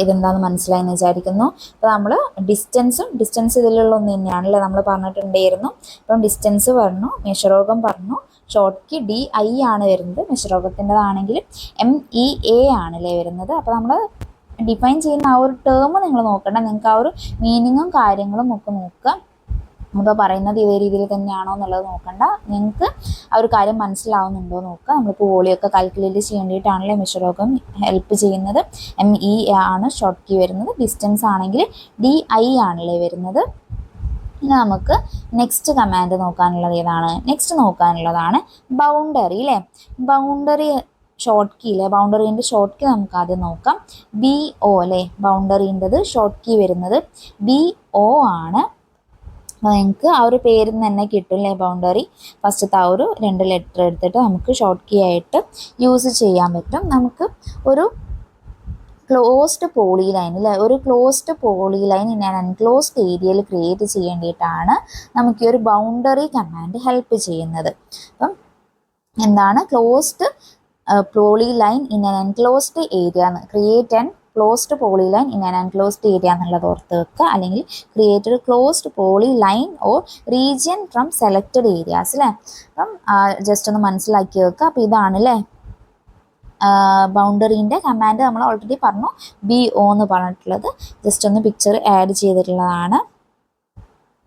ഇതെന്താണെന്ന് മനസ്സിലായെന്ന് വിചാരിക്കുന്നു. അപ്പോൾ നമ്മൾ ഡിസ്റ്റൻസ് ഇതിലുള്ള ഒന്ന് തന്നെയാണല്ലേ നമ്മൾ പറഞ്ഞിട്ടുണ്ടായിരുന്നു. അപ്പം ഡിസ്റ്റൻസ് പറഞ്ഞു, മെഷറോകം പറഞ്ഞു, ഷോർട്ട് കീ DI ആണ് വരുന്നത്. മെഷറോകത്തിൻ്റെതാണെങ്കിൽ MEA ആണല്ലേ വരുന്നത്. അപ്പോൾ നമ്മൾ ഡിഫൈൻ ചെയ്യുന്ന ആ ഒരു ടേം നിങ്ങൾ നോക്കണ്ട, നിങ്ങൾക്ക് ആ ഒരു മീനിങ്ങും കാര്യങ്ങളും ഒക്കെ നോക്കുക. അപ്പോൾ പറയുന്നത് ഇതേ രീതിയിൽ തന്നെയാണോ എന്നുള്ളത് നോക്കണ്ട, നിങ്ങൾക്ക് ആ ഒരു കാര്യം മനസ്സിലാവുന്നുണ്ടോ നോക്കുക. നമ്മളിപ്പോൾ വോളിയൊക്കെ കാൽക്കുലേറ്റ് ചെയ്യേണ്ടിയിട്ടാണല്ലേ മെഷറോകം ഹെൽപ്പ് ചെയ്യുന്നത്. MEA ആണ് ഷോർട്ട് കീ വരുന്നത്. ഡിസ്റ്റൻസ് ആണെങ്കിൽ DI ആണല്ലേ വരുന്നത്. ഇനി നമുക്ക് നെക്സ്റ്റ് കമാൻഡ് നോക്കാനുള്ളത് ഏതാണ്? നെക്സ്റ്റ് നോക്കാനുള്ളതാണ് ബൗണ്ടറി അല്ലേ. ബൗണ്ടറി ഷോർട്ട് കീ അല്ലേ. ബൗണ്ടറീൻ്റെ ഷോർട്ട് കീ നമുക്ക് ആദ്യം നോക്കാം. BO അല്ലേ. ബൗണ്ടറീൻ്റെത് ഷോർട്ട് കീ വരുന്നത് BO ആണ്. അപ്പോൾ നിങ്ങൾക്ക് ആ ഒരു പേരിൽ നിന്ന് തന്നെ കിട്ടും അല്ലേ. ബൗണ്ടറി ഫസ്റ്റത്തെ ആ ഒരു 2 ലെറ്റർ എടുത്തിട്ട് നമുക്ക് ഷോർട്ട് കീ ആയിട്ട് യൂസ് ചെയ്യാൻ പറ്റും. നമുക്ക് ഒരു ക്ലോസ്ഡ് പോളിലൈൻ അല്ലേ, ഒരു ക്ലോസ്ഡ് പോളിലൈൻ ഇൻ ആൻ അൺക്ലോസ്ഡ് ഏരിയയിൽ ക്രിയേറ്റ് ചെയ്യേണ്ടിയിട്ടാണ് നമുക്ക് ഈ ഒരു ബൗണ്ടറി കമാൻഡ് ഹെൽപ്പ് ചെയ്യുന്നത്. അപ്പം എന്താണ് closed polyline in an unclosed area, create an closed polyline in an unclosed area എന്നുള്ളത് ഓർത്ത് വെക്കുക. അല്ലെങ്കിൽ ക്രിയേറ്റ് ഒരു closed polyline or region from selected areas അല്ലേ. അപ്പം ജസ്റ്റ് ഒന്ന് മനസ്സിലാക്കി വെക്കുക. അപ്പോൾ ഇതാണല്ലേ ബൗണ്ടറീൻ്റെ കമാൻഡ്. നമ്മൾ ഓൾറെഡി പറഞ്ഞു BO എന്ന് പറഞ്ഞിട്ടുള്ളത്. ജസ്റ്റ് ഒന്ന് പിക്ചർ ആഡ് ചെയ്തിട്ടുള്ളതാണ്.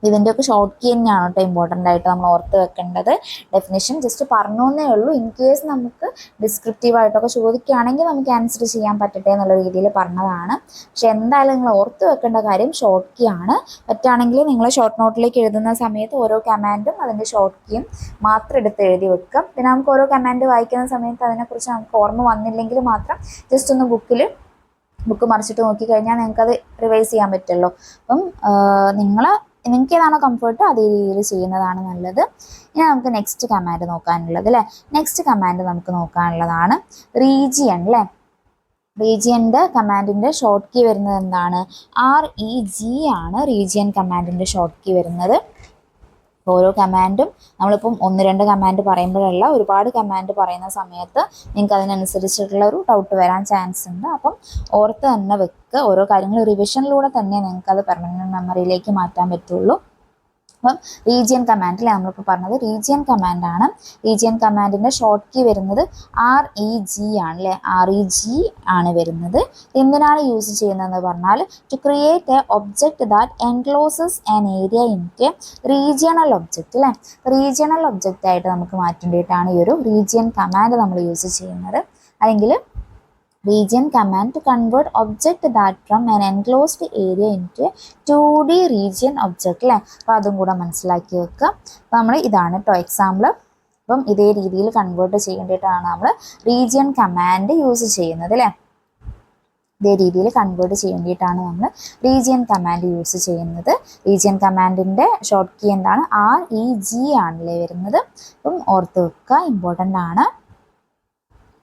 ഇതിൻ്റെയൊക്കെ ഷോർട്ട് കീ തന്നെയാണ് കേട്ടോ ഇമ്പോർട്ടൻ്റ് ആയിട്ട് നമ്മൾ ഓർത്ത് വെക്കേണ്ടത്. ഡെഫിനിഷൻ ജസ്റ്റ് പറഞ്ഞു എന്നേ ഉള്ളൂ. ഇൻ കേസ് നമുക്ക് ഡിസ്ക്രിപ്റ്റീവായിട്ടൊക്കെ ചോദിക്കുകയാണെങ്കിൽ നമുക്ക് ആൻസർ ചെയ്യാൻ പറ്റട്ടെ എന്നുള്ള രീതിയിൽ പറഞ്ഞതാണ്. പക്ഷെ എന്തായാലും നിങ്ങൾ ഓർത്ത് വെക്കേണ്ട കാര്യം ഷോർട്ട് കീ ആണ്. പറ്റുകയാണെങ്കിൽ നിങ്ങൾ ഷോർട്ട് നോട്ടിലേക്ക് എഴുതുന്ന സമയത്ത് ഓരോ കമാൻഡും അതിൻ്റെ ഷോർട്ട് കീയും മാത്രം എടുത്ത് എഴുതി വെക്കാം. പിന്നെ നമുക്ക് ഓരോ കമാൻഡ് വായിക്കുന്ന സമയത്ത് അതിനെക്കുറിച്ച് നമുക്ക് ഓർമ്മ വന്നില്ലെങ്കിൽ മാത്രം ജസ്റ്റ് ഒന്ന് ബുക്ക് മറിച്ചിട്ട് നോക്കിക്കഴിഞ്ഞാൽ നിങ്ങൾക്കത് റിവൈസ് ചെയ്യാൻ പറ്റുമല്ലോ. അപ്പം നിങ്ങൾക്ക് ഏതാണോ കംഫർട്ട് അതേ രീതിയിൽ ചെയ്യുന്നതാണ് നല്ലത്. ഇനി നമുക്ക് നെക്സ്റ്റ് കമാൻഡ് നോക്കാനുള്ളത് അല്ലേ. നെക്സ്റ്റ് കമാൻഡ് നമുക്ക് നോക്കാനുള്ളതാണ് റീജിയൻ അല്ലേ. റീജിയൻ്റെ കമാൻഡിൻ്റെ ഷോർട്ട് കീ വരുന്നത് എന്താണ്? REG ആണ് റീജിയൻ കമാൻഡിൻ്റെ ഷോർട്ട് കീ വരുന്നത്. ഓരോ കമാൻഡും നമ്മളിപ്പം 1-2 കമാൻഡ് പറയുമ്പോഴല്ല, ഒരുപാട് കമാൻഡ് പറയുന്ന സമയത്ത് നിങ്ങൾക്ക് അതിനനുസരിച്ചിട്ടുള്ള ഒരു ഡൗട്ട് വരാൻ ചാൻസ് ഉണ്ട്. അപ്പം ഓർത്ത് തന്നെ വെക്കുക. ഓരോ കാര്യങ്ങൾ റിവിഷനിലൂടെ തന്നെ നിങ്ങൾക്കത് പെർമനൻറ്റ് മെമ്മറിയിലേക്ക് മാറ്റാൻ പറ്റുള്ളൂ. അപ്പം റീജിയൻ കമാൻഡിൽ നമ്മളിപ്പോൾ പറഞ്ഞത് റീജിയൻ കമാൻഡാണ്. റീജിയൻ കമാൻഡിൻ്റെ ഷോർട്ട് കീ വരുന്നത് REG ആണ് അല്ലേ. REG ആണ് വരുന്നത്. എന്തിനാണ് യൂസ് ചെയ്യുന്നതെന്ന് പറഞ്ഞാൽ to create a object that encloses an area in a regional object അല്ലേ. റീജിയണൽ ഒബ്ജക്റ്റ് ആയിട്ട് നമുക്ക് മാറ്റേണ്ടിയിട്ടാണ് ഈ ഒരു റീജിയൻ കമാൻഡ് നമ്മൾ യൂസ് ചെയ്യുന്നത്. അല്ലെങ്കിൽ region command to convert object that from an enclosed area into a 2D region object അല്ലേ. അപ്പോൾ അതും കൂടെ മനസ്സിലാക്കി വെക്കുക. അപ്പോൾ നമ്മൾ ഇതാണ് കേട്ടോ എക്സാമ്പിൾ. അപ്പം ഇതേ രീതിയിൽ കൺവേർട്ട് ചെയ്യേണ്ടിയിട്ടാണ് നമ്മൾ റീജിയൻ കമാൻഡ് യൂസ് ചെയ്യുന്നത് അല്ലേ. ഇതേ രീതിയിൽ കൺവേർട്ട് ചെയ്യേണ്ടിയിട്ടാണ് നമ്മൾ റീജിയൻ കമാൻഡ് യൂസ് ചെയ്യുന്നത്. റീജിയൻ കമാൻഡിൻ്റെ ഷോർട്ട് കീ എന്താണ്? REG ആണല്ലേ വരുന്നത്. അപ്പം ഓർത്ത് വെക്കുക, ഇമ്പോർട്ടൻ്റ് ആണ്.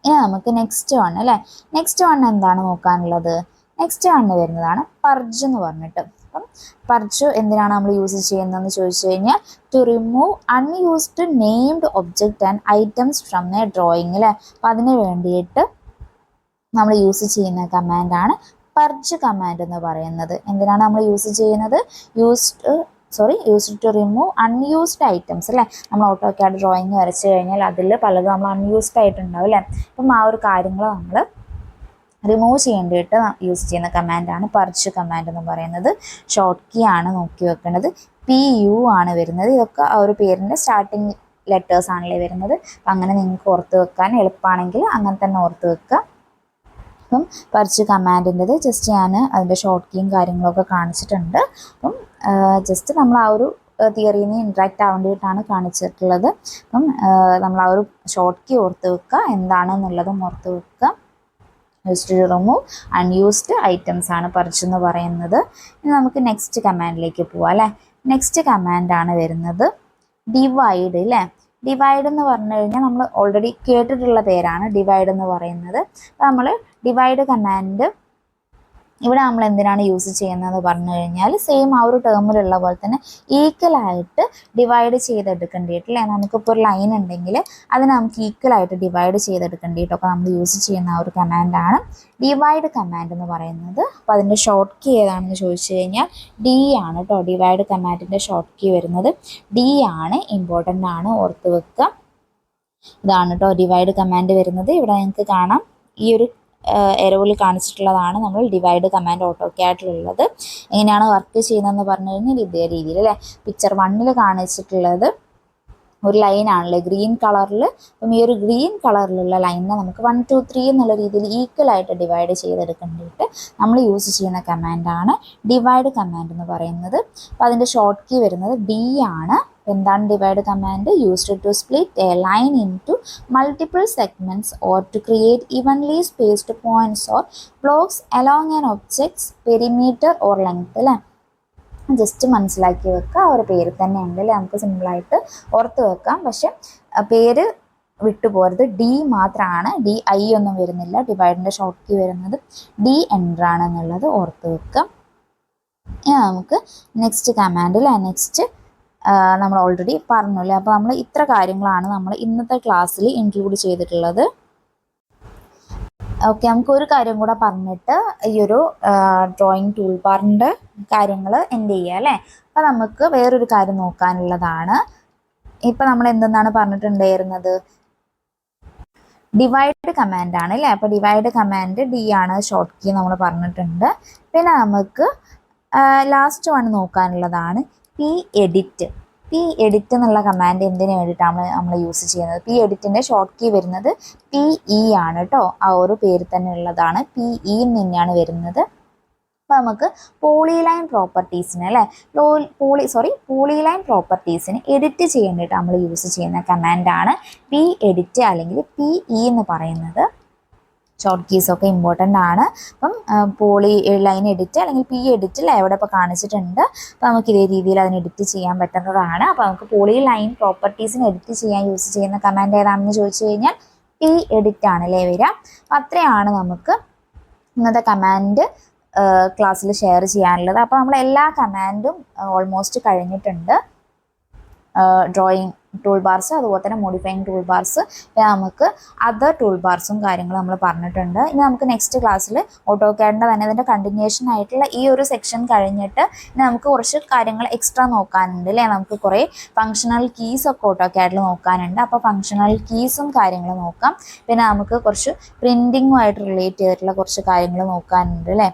ഇനി നമുക്ക് നെക്സ്റ്റ് വൺ അല്ലേ. നെക്സ്റ്റ് വൺ എന്താണ് നോക്കാനുള്ളത്? നെക്സ്റ്റ് വൺ വരുന്നതാണ് പർജ് എന്ന് പറഞ്ഞിട്ട്. അപ്പം പർജ് എന്തിനാണ് നമ്മൾ യൂസ് ചെയ്യുന്നതെന്ന് ചോദിച്ചു കഴിഞ്ഞാൽ to remove unused named object and items from a drawing അല്ലേ. അപ്പം അതിന് വേണ്ടിയിട്ട് നമ്മൾ യൂസ് ചെയ്യുന്ന കമാൻഡാണ് പർജ് കമാൻഡ് എന്ന് പറയുന്നത്. എന്തിനാണ് നമ്മൾ യൂസ് ചെയ്യുന്നത്? Used to remove unused items അല്ലേ. നമ്മൾ ഓട്ടോക്യാഡ് ഡ്രോയിങ് വരച്ച് കഴിഞ്ഞാൽ അതിൽ പലതും നമ്മൾ അൺയൂസ്ഡ് ആയിട്ടുണ്ടാവും അല്ലേ. അപ്പം ആ ഒരു കാര്യങ്ങൾ നമ്മൾ റിമൂവ് ചെയ്യേണ്ടിയിട്ട് യൂസ് ചെയ്യുന്ന കമാൻഡാണ് പർജ് കമാൻഡ് എന്ന് പറയുന്നത്. ഷോർട്ട് കീ ആണ് നോക്കി വെക്കുന്നത്. PU ആണ് വരുന്നത്. ഇതൊക്കെ ആ ഒരു പേരിൻ്റെ സ്റ്റാർട്ടിങ് ലെറ്റേഴ്സ് ആണല്ലേ വരുന്നത്. അപ്പം അങ്ങനെ നിങ്ങൾക്ക് ഓർത്ത് വെക്കാൻ എളുപ്പമാണെങ്കിൽ അങ്ങനെ തന്നെ ഓർത്ത് വെക്കുക. അപ്പം പർജ് കമാൻഡിൻ്റെത് ജസ്റ്റ് ഞാൻ അതിൻ്റെ ഷോർട്ട് കീയും കാര്യങ്ങളൊക്കെ കാണിച്ചിട്ടുണ്ട്. അപ്പം ജസ്റ്റ് നമ്മൾ ആ ഒരു തിയറിയിൽ നിന്ന് ഇൻട്രാക്റ്റ് ആവേണ്ടിയിട്ടാണ് കാണിച്ചിട്ടുള്ളത്. അപ്പം നമ്മൾ ആ ഒരു ഷോർട്ട് കീ ഓർത്ത് വെക്കുക, എന്താണെന്നുള്ളതും ഓർത്ത് വെക്കുക. Used to remove unused items ആണ് പർജ് എന്ന് പറയുന്നത്. ഇനി നമുക്ക് നെക്സ്റ്റ് കമാൻഡിലേക്ക് പോവാം അല്ലേ. നെക്സ്റ്റ് കമാൻഡാണ് വരുന്നത് ഡിവൈഡ് അല്ലേ. ഡിവൈഡ് എന്ന് പറഞ്ഞു കഴിഞ്ഞാൽ നമ്മൾ ഓൾറെഡി കേട്ടിട്ടുള്ള പേരാണ് ഡിവൈഡ് എന്ന് പറയുന്നത്. നമ്മൾ ഡിവൈഡ് കമാൻഡ് ഇവിടെ നമ്മൾ എന്തിനാണ് യൂസ് ചെയ്യുന്നതെന്ന് പറഞ്ഞു കഴിഞ്ഞാൽ സെയിം ആ ഒരു ടേമിലുള്ള പോലെ തന്നെ ഈക്വലായിട്ട് ഡിവൈഡ് ചെയ്തെടുക്കേണ്ടിയിട്ടില്ലേ. നമുക്കിപ്പോൾ ഒരു ലൈൻ ഉണ്ടെങ്കിൽ അതിനെ നമുക്ക് ഈക്വലായിട്ട് ഡിവൈഡ് ചെയ്തെടുക്കേണ്ടിയിട്ടൊക്കെ നമ്മൾ യൂസ് ചെയ്യുന്ന ആ ഒരു കമാൻഡാണ് ഡിവൈഡ് കമാൻഡ് എന്ന് പറയുന്നത്. അപ്പോൾ അതിൻ്റെ ഷോർട്ട് കീ ഏതാണെന്ന് ചോദിച്ചു കഴിഞ്ഞാൽ D ആണ് കേട്ടോ. ഡിവൈഡ് കമാൻഡിൻ്റെ ഷോർട്ട് കീ വരുന്നത് D ആണ്. ഇമ്പോർട്ടൻ്റ് ആണ്, ഓർത്ത് വെക്കുക. ഇതാണ് കേട്ടോ ഡിവൈഡ് കമാൻഡ് വരുന്നത്. ഇവിടെ നിങ്ങൾക്ക് കാണാം ഈ ഒരു എറോയിൽ കാണിച്ചിട്ടുള്ളതാണ് നമ്മൾ ഡിവൈഡ് കമാൻഡ് ഓട്ടോക്യാഡിലുള്ളത്. എങ്ങനെയാണ് വർക്ക് ചെയ്യുന്നതെന്ന് പറഞ്ഞു കഴിഞ്ഞാൽ ഇതേ രീതിയിൽ അല്ലേ. പിക്ചർ 1 കാണിച്ചിട്ടുള്ളത് ഒരു ലൈനാണല്ലേ ഗ്രീൻ കളറിൽ. അപ്പം ഈ ഒരു ഗ്രീൻ കളറിലുള്ള ലൈനിനെ നമുക്ക് 1 2 3 എന്നുള്ള രീതിയിൽ ഈക്വലായിട്ട് ഡിവൈഡ് ചെയ്തെടുക്കേണ്ടിയിട്ട് നമ്മൾ യൂസ് ചെയ്യുന്ന കമാൻഡാണ് ഡിവൈഡ് കമാൻഡ് എന്ന് പറയുന്നത്. അപ്പോൾ അതിൻ്റെ ഷോർട്ട് കീ വരുന്നത് D ആണ്. എന്താണ് divide command? Used to split a line into multiple segments or to create evenly spaced points or blocks along an objects perimeter or length അല്ലേ. ജസ്റ്റ് മനസ്സിലാക്കി വെക്കുക. ആ ഒരു പേര് തന്നെ ഉണ്ട് അല്ലേ. നമുക്ക് സിമ്പിളായിട്ട് ഓർത്ത് വെക്കാം. പക്ഷെ പേര് വിട്ടുപോരുത്. D മാത്രമാണ്. DI ഒന്നും വരുന്നില്ല. ഡിവൈഡിൻ്റെ ഷോർട്ട് കീ വരുന്നത് D എൻ്ററാണ് എന്നുള്ളത് ഓർത്ത് വെക്കുക. ഇനി നമുക്ക് നെക്സ്റ്റ് കമാൻഡിൽ നെക്സ്റ്റ് നമ്മൾ ഓൾറെഡി പറഞ്ഞില്ലേ. അപ്പോൾ നമ്മൾ ഇത്ര കാര്യങ്ങളാണ് നമ്മൾ ഇന്നത്തെ ക്ലാസ്സിൽ ഇൻക്ലൂഡ് ചെയ്തിട്ടുള്ളത്. ഓക്കെ, നമുക്ക് ഒരു കാര്യം കൂടെ പറഞ്ഞിട്ട് ഈ ഒരു ഡ്രോയിങ് ടൂൾ ബാറിൻ്റെ കാര്യങ്ങൾ എൻഡ് ചെയ്യുക അല്ലേ. അപ്പോൾ നമുക്ക് വേറൊരു കാര്യം നോക്കാനുള്ളതാണ്. ഇപ്പം നമ്മൾ എന്തെന്നാണ് പറഞ്ഞിട്ടുണ്ടായിരുന്നത്? ഡിവൈഡ് കമാൻഡാണ് അല്ലേ. അപ്പോൾ ഡിവൈഡ് കമാൻഡ് D ആണ് ഷോർട്ട് കീ നമ്മൾ പറഞ്ഞിട്ടുണ്ട്. പിന്നെ നമുക്ക് ലാസ്റ്റ് വൺ നോക്കാനുള്ളതാണ് പി എഡിറ്റ്. പി എഡിറ്റ് എന്നുള്ള കമാൻഡ് എന്തിനു വേണ്ടിയിട്ടാണ് നമ്മൾ യൂസ് ചെയ്യുന്നത്? പി എഡിറ്റിൻ്റെ ഷോർട്ട് കീ വരുന്നത് പി ഇ ആണ് കേട്ടോ. ആ ഒരു പേര് തന്നെ ഉള്ളതാണ്, പി ഇ തന്നെയാണ് വരുന്നത്. അപ്പോൾ നമുക്ക് പോളിലൈൻ പ്രോപ്പർട്ടീസിന് അല്ലേ, പോളിലൈൻ പ്രോപ്പർട്ടീസിന് എഡിറ്റ് ചെയ്യാനായിട്ട് നമ്മൾ യൂസ് ചെയ്യുന്ന കമാൻഡാണ് പി എഡിറ്റ് അല്ലെങ്കിൽ പി ഇ എന്ന് പറയുന്നത്. ഷോർട്ട് കീസൊക്കെ ഇമ്പോർട്ടൻ്റ് ആണ്. അപ്പം പോളി ലൈൻ എഡിറ്റ് അല്ലെങ്കിൽ പി എഡിറ്റ് എവിടെ ഇപ്പോൾ കാണിച്ചിട്ടുണ്ട്. അപ്പോൾ നമുക്ക് ഇതേ രീതിയിൽ അതിന് എഡിറ്റ് ചെയ്യാൻ പറ്റുന്നതാണ്. അപ്പോൾ നമുക്ക് പോളി ലൈൻ പ്രോപ്പർട്ടീസിന് എഡിറ്റ് ചെയ്യാൻ യൂസ് ചെയ്യുന്ന കമാൻഡ് ഏതാണെന്ന് ചോദിച്ചു കഴിഞ്ഞാൽ പി എഡിറ്റ് ആണല്ലേ വരിക. അപ്പം അത്രയാണ് നമുക്ക് ഇന്നത്തെ കമാൻഡ് ക്ലാസ്സിൽ ഷെയർ ചെയ്യാനുള്ളത്. അപ്പോൾ നമ്മൾ എല്ലാ കമാൻഡും ഓൾമോസ്റ്റ് കഴിഞ്ഞിട്ടുണ്ട്. ഡ്രോയിങ് ടൂൾ ബാർസ്, അതുപോലെ തന്നെ മോഡിഫൈങ് ടൂൾ ബാർസ്, നമുക്ക് അതർ ടൂൾ ബാർസും കാര്യങ്ങളും നമ്മൾ പറഞ്ഞിട്ടുണ്ട്. ഇനി നമുക്ക് നെക്സ്റ്റ് ക്ലാസ്സിൽ ഓട്ടോകാഡിൻ്റെ തന്നെ അതിൻ്റെ കണ്ടിന്യൂഷൻ ആയിട്ടുള്ള ഈ ഒരു സെക്ഷൻ കഴിഞ്ഞിട്ട് ഇനി നമുക്ക് കുറച്ച് കാര്യങ്ങൾ എക്സ്ട്രാ നോക്കാനുണ്ട് അല്ലേ. നമുക്ക് കുറേ ഫങ്ഷണൽ കീസൊക്കെ ഓട്ടോകാഡിൽ നോക്കാനുണ്ട്. അപ്പോൾ ഫങ്ഷണൽ കീസും കാര്യങ്ങളും നോക്കാം. പിന്നെ നമുക്ക് കുറച്ച് പ്രിൻറ്റിങ്ങുമായിട്ട് റിലേറ്റ് ചെയ്തിട്ടുള്ള കുറച്ച് കാര്യങ്ങൾ നോക്കാനുണ്ട് അല്ലേ.